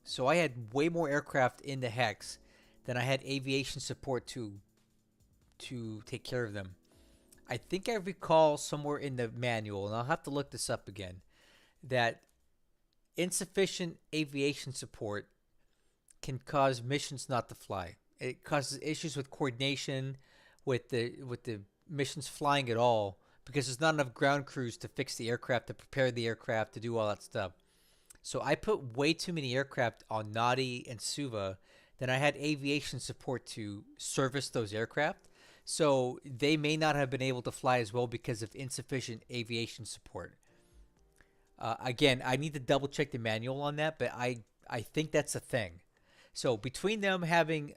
So I had way more aircraft in the hex than I had aviation support to take care of them. I think I recall somewhere in the manual, and I'll have to look this up again, that insufficient aviation support can cause missions not to fly. It causes issues with coordination, with the missions flying at all, because there's not enough ground crews to fix the aircraft, to prepare the aircraft, to do all that stuff. So I put way too many aircraft on Nadi and Suva than I had aviation support to service those aircraft. So they may not have been able to fly as well because of insufficient aviation support. Again, I need to double check the manual on that, but I think that's a thing. So between them having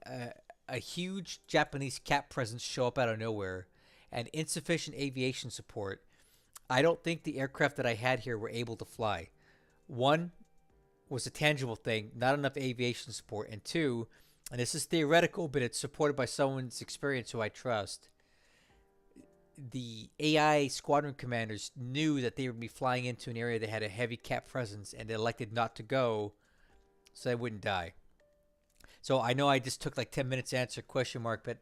a huge Japanese cap presence show up out of nowhere and insufficient aviation support, I don't think the aircraft that I had here were able to fly. One was a tangible thing, not enough aviation support, and two, and this is theoretical, but it's supported by someone's experience who I trust, the AI squadron commanders knew that they would be flying into an area that had a heavy cap presence, and they elected not to go so they wouldn't die. So I know I just took like 10 minutes to answer question mark, but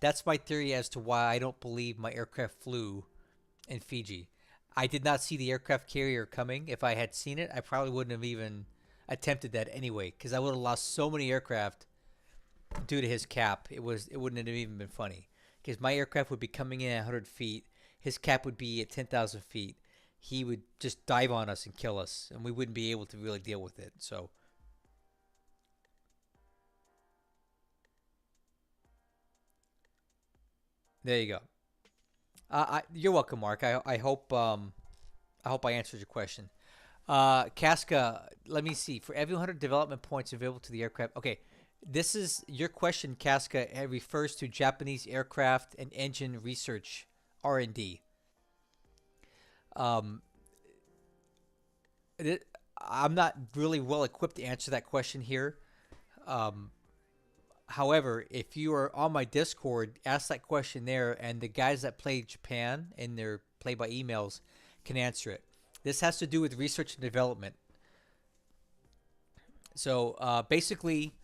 that's my theory as to why I don't believe my aircraft flew in Fiji. I did not see the aircraft carrier coming. If I had seen it, I probably wouldn't have even attempted that anyway, because I would have lost so many aircraft due to his cap. It wouldn't have even been funny, because my aircraft would be coming in at 100 feet. His cap would be at 10,000 feet. He would just dive on us and kill us, and we wouldn't be able to really deal with it. So there you go. You're welcome, Mark. I hope I answered your question. Casca, let me see. For every 100 development points available to the aircraft. Okay, this is your question, Casca. It refers to Japanese aircraft and engine research R&D. I'm not really well equipped to answer that question here. However, if you are on my Discord, ask that question there, and the guys that play Japan in their play by emails can answer it. This has to do with research and development. So basically,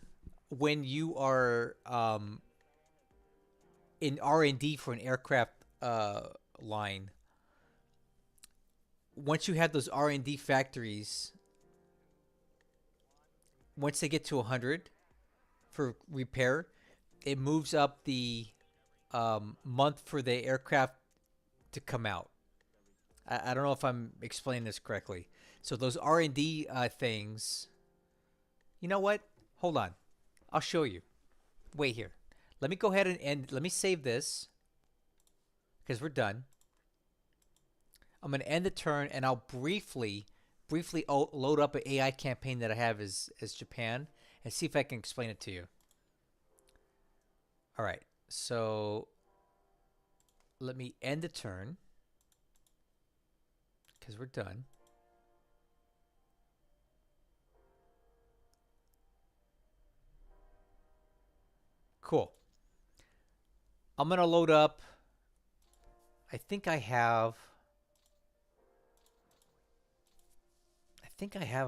when you are in R&D for an aircraft line, once you have those R&D factories, once they get to 100 for repair, it moves up the month for the aircraft to come out. I don't know if I'm explaining this correctly. So those R&D things, you know what? Hold on. I'll show you. Wait here. Let me go ahead and end. Let me save this because we're done. I'm going to end the turn, and I'll briefly briefly load up an AI campaign that I have as Japan and see if I can explain it to you. All right, so let me end the turn because we're done. Cool. I'm going to load up. I think I have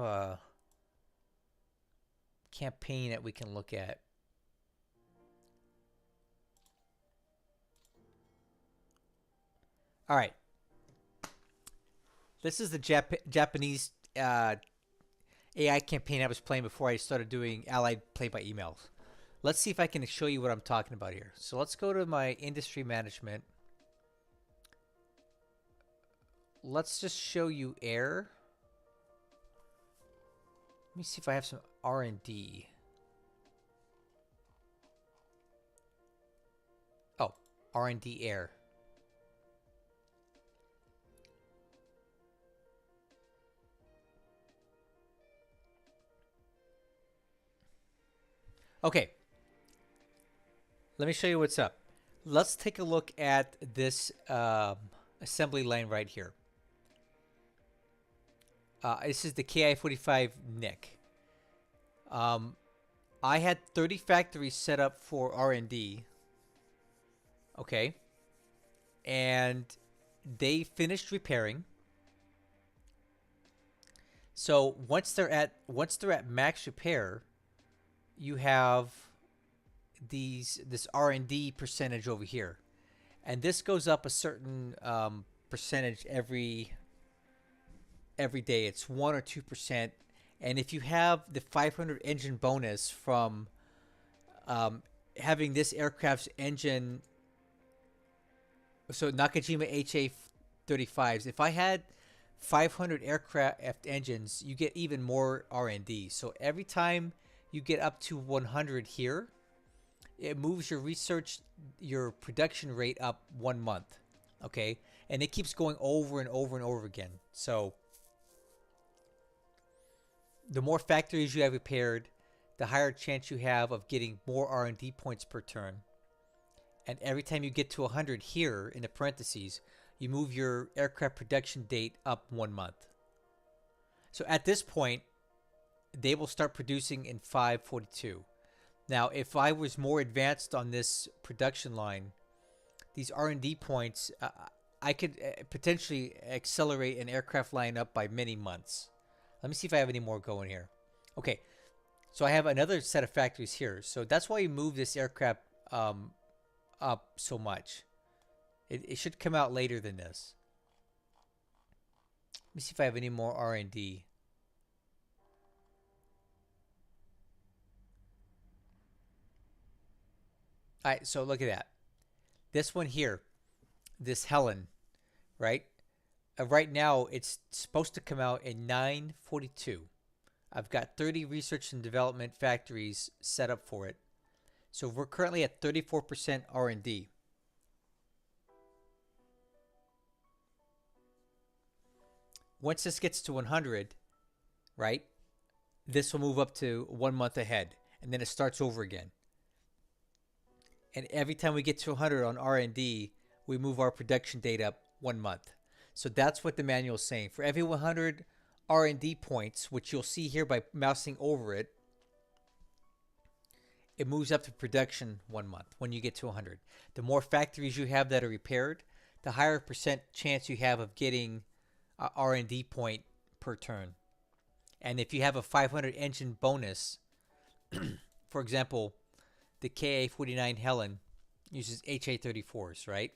a campaign that we can look at. All right. This is the Japanese AI campaign I was playing before I started doing Allied play by emails. Let's see if I can show you what I'm talking about here. So let's go to my industry management. Let's just show you air. Let me see if I have some R&D. Oh, R&D air. Okay. Let me show you what's up. Let's take a look at this assembly line right here. This is the KI-45 NIC. I had 30 factories set up for R&D. Okay. And they finished repairing. So once they're at max repair, you have this R&D percentage over here, and this goes up a certain percentage every day. It's 1 or 2%, and if you have the 500 engine bonus from having this aircraft's engine, so Nakajima HA-35s, if I had 500 aircraft engines, you get even more R&D. So every time you get up to 100 here, it moves your production rate up 1 month. Okay, and it keeps going over and over and over again. So the more factories you have repaired, the higher chance you have of getting more R&D points per turn. And every time you get to 100 here in the parentheses, you move your aircraft production date up 1 month. So at this point, they will start producing in 542. Now, if I was more advanced on this production line, these R&D points, I could potentially accelerate an aircraft line up by many months. Let me see if I have any more going here. Okay, so I have another set of factories here. So that's why you move this aircraft up so much. It should come out later than this. Let me see if I have any more R&D. All right, so look at that. This one here, this Helen, right? Right now, it's supposed to come out in 942. I've got 30 research and development factories set up for it. So we're currently at 34% R&D. Once this gets to 100, right, this will move up to 1 month ahead, and then it starts over again. And every time we get to 100 on R&D, we move our production date up 1 month. So that's what the manual is saying. For every 100 R&D points, which you'll see here by mousing over it, it moves up to production 1 month when you get to 100. The more factories you have that are repaired, the higher percent chance you have of getting R&D point per turn. And if you have a 500 engine bonus, for example, the KA-49 Helen uses HA-34s, right?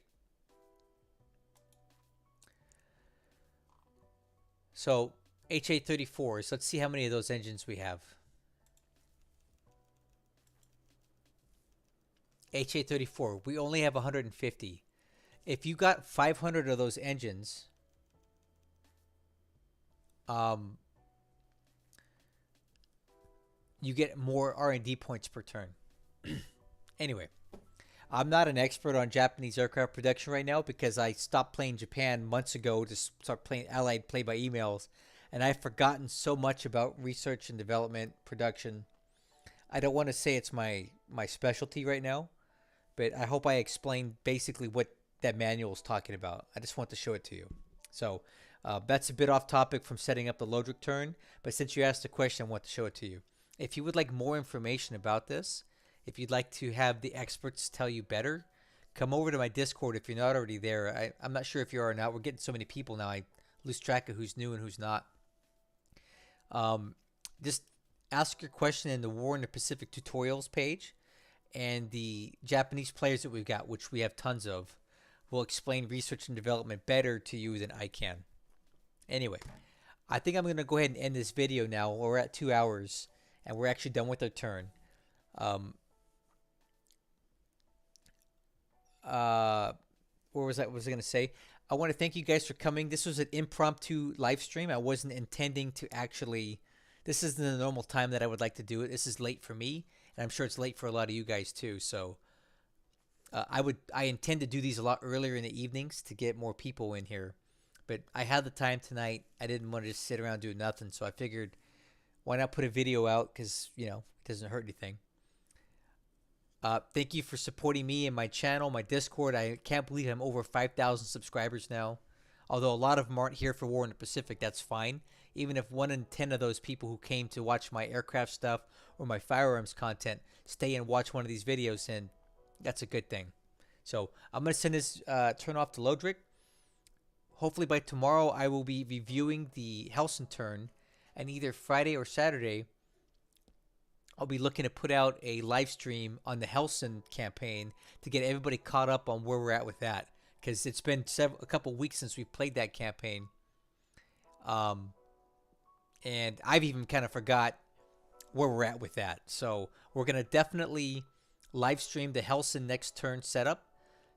So HA-34s, let's see how many of those engines we have. HA-34, we only have 150. If you got 500 of those engines, you get more R&D points per turn. Anyway, I'm not an expert on Japanese aircraft production right now because I stopped playing Japan months ago to start playing Allied play by emails, and I've forgotten so much about research and development, production. I don't want to say it's my specialty right now, but I hope I explained basically what that manual is talking about. I just want to show it to you. So that's a bit off topic from setting up the Lodrik turn, but since you asked the question, I want to show it to you. If you would like more information about this, if you'd like to have the experts tell you better, come over to my Discord if you're not already there. I'm not sure if you are or not. We're getting so many people now, I lose track of who's new and who's not. Just ask your question in the War in the Pacific tutorials page, and the Japanese players that we've got, which we have tons of, will explain research and development better to you than I can. Anyway, I think I'm going to go ahead and end this video now. We're at 2 hours, and we're actually done with our turn. What was I going to say? I want to thank you guys for coming. This was an impromptu live stream. I wasn't intending to actually... This isn't the normal time that I would like to do it. This is late for me, and I'm sure it's late for a lot of you guys too. So I intend to do these a lot earlier in the evenings to get more people in here. But I had the time tonight. I didn't want to just sit around doing nothing, so I figured why not put a video out, because, you know, it doesn't hurt anything. Thank you for supporting me and my channel, my Discord. I can't believe I'm over 5,000 subscribers now. Although a lot of them aren't here for War in the Pacific, that's fine. Even if 1 in 10 of those people who came to watch my aircraft stuff or my firearms content stay and watch one of these videos, and that's a good thing. So I'm going to send this turn off to Lodrik. Hopefully by tomorrow I will be reviewing the Helsin turn, and either Friday or Saturday I'll be looking to put out a live stream on the Helsin campaign to get everybody caught up on where we're at with that, because it's been a couple weeks since we played that campaign. And I've even kind of forgot where we're at with that. So we're going to definitely live stream the Helsin next turn setup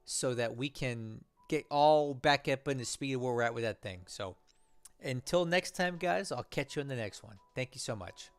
so that we can get all back up in the speed of where we're at with that thing. So until next time, guys, I'll catch you in the next one. Thank you so much.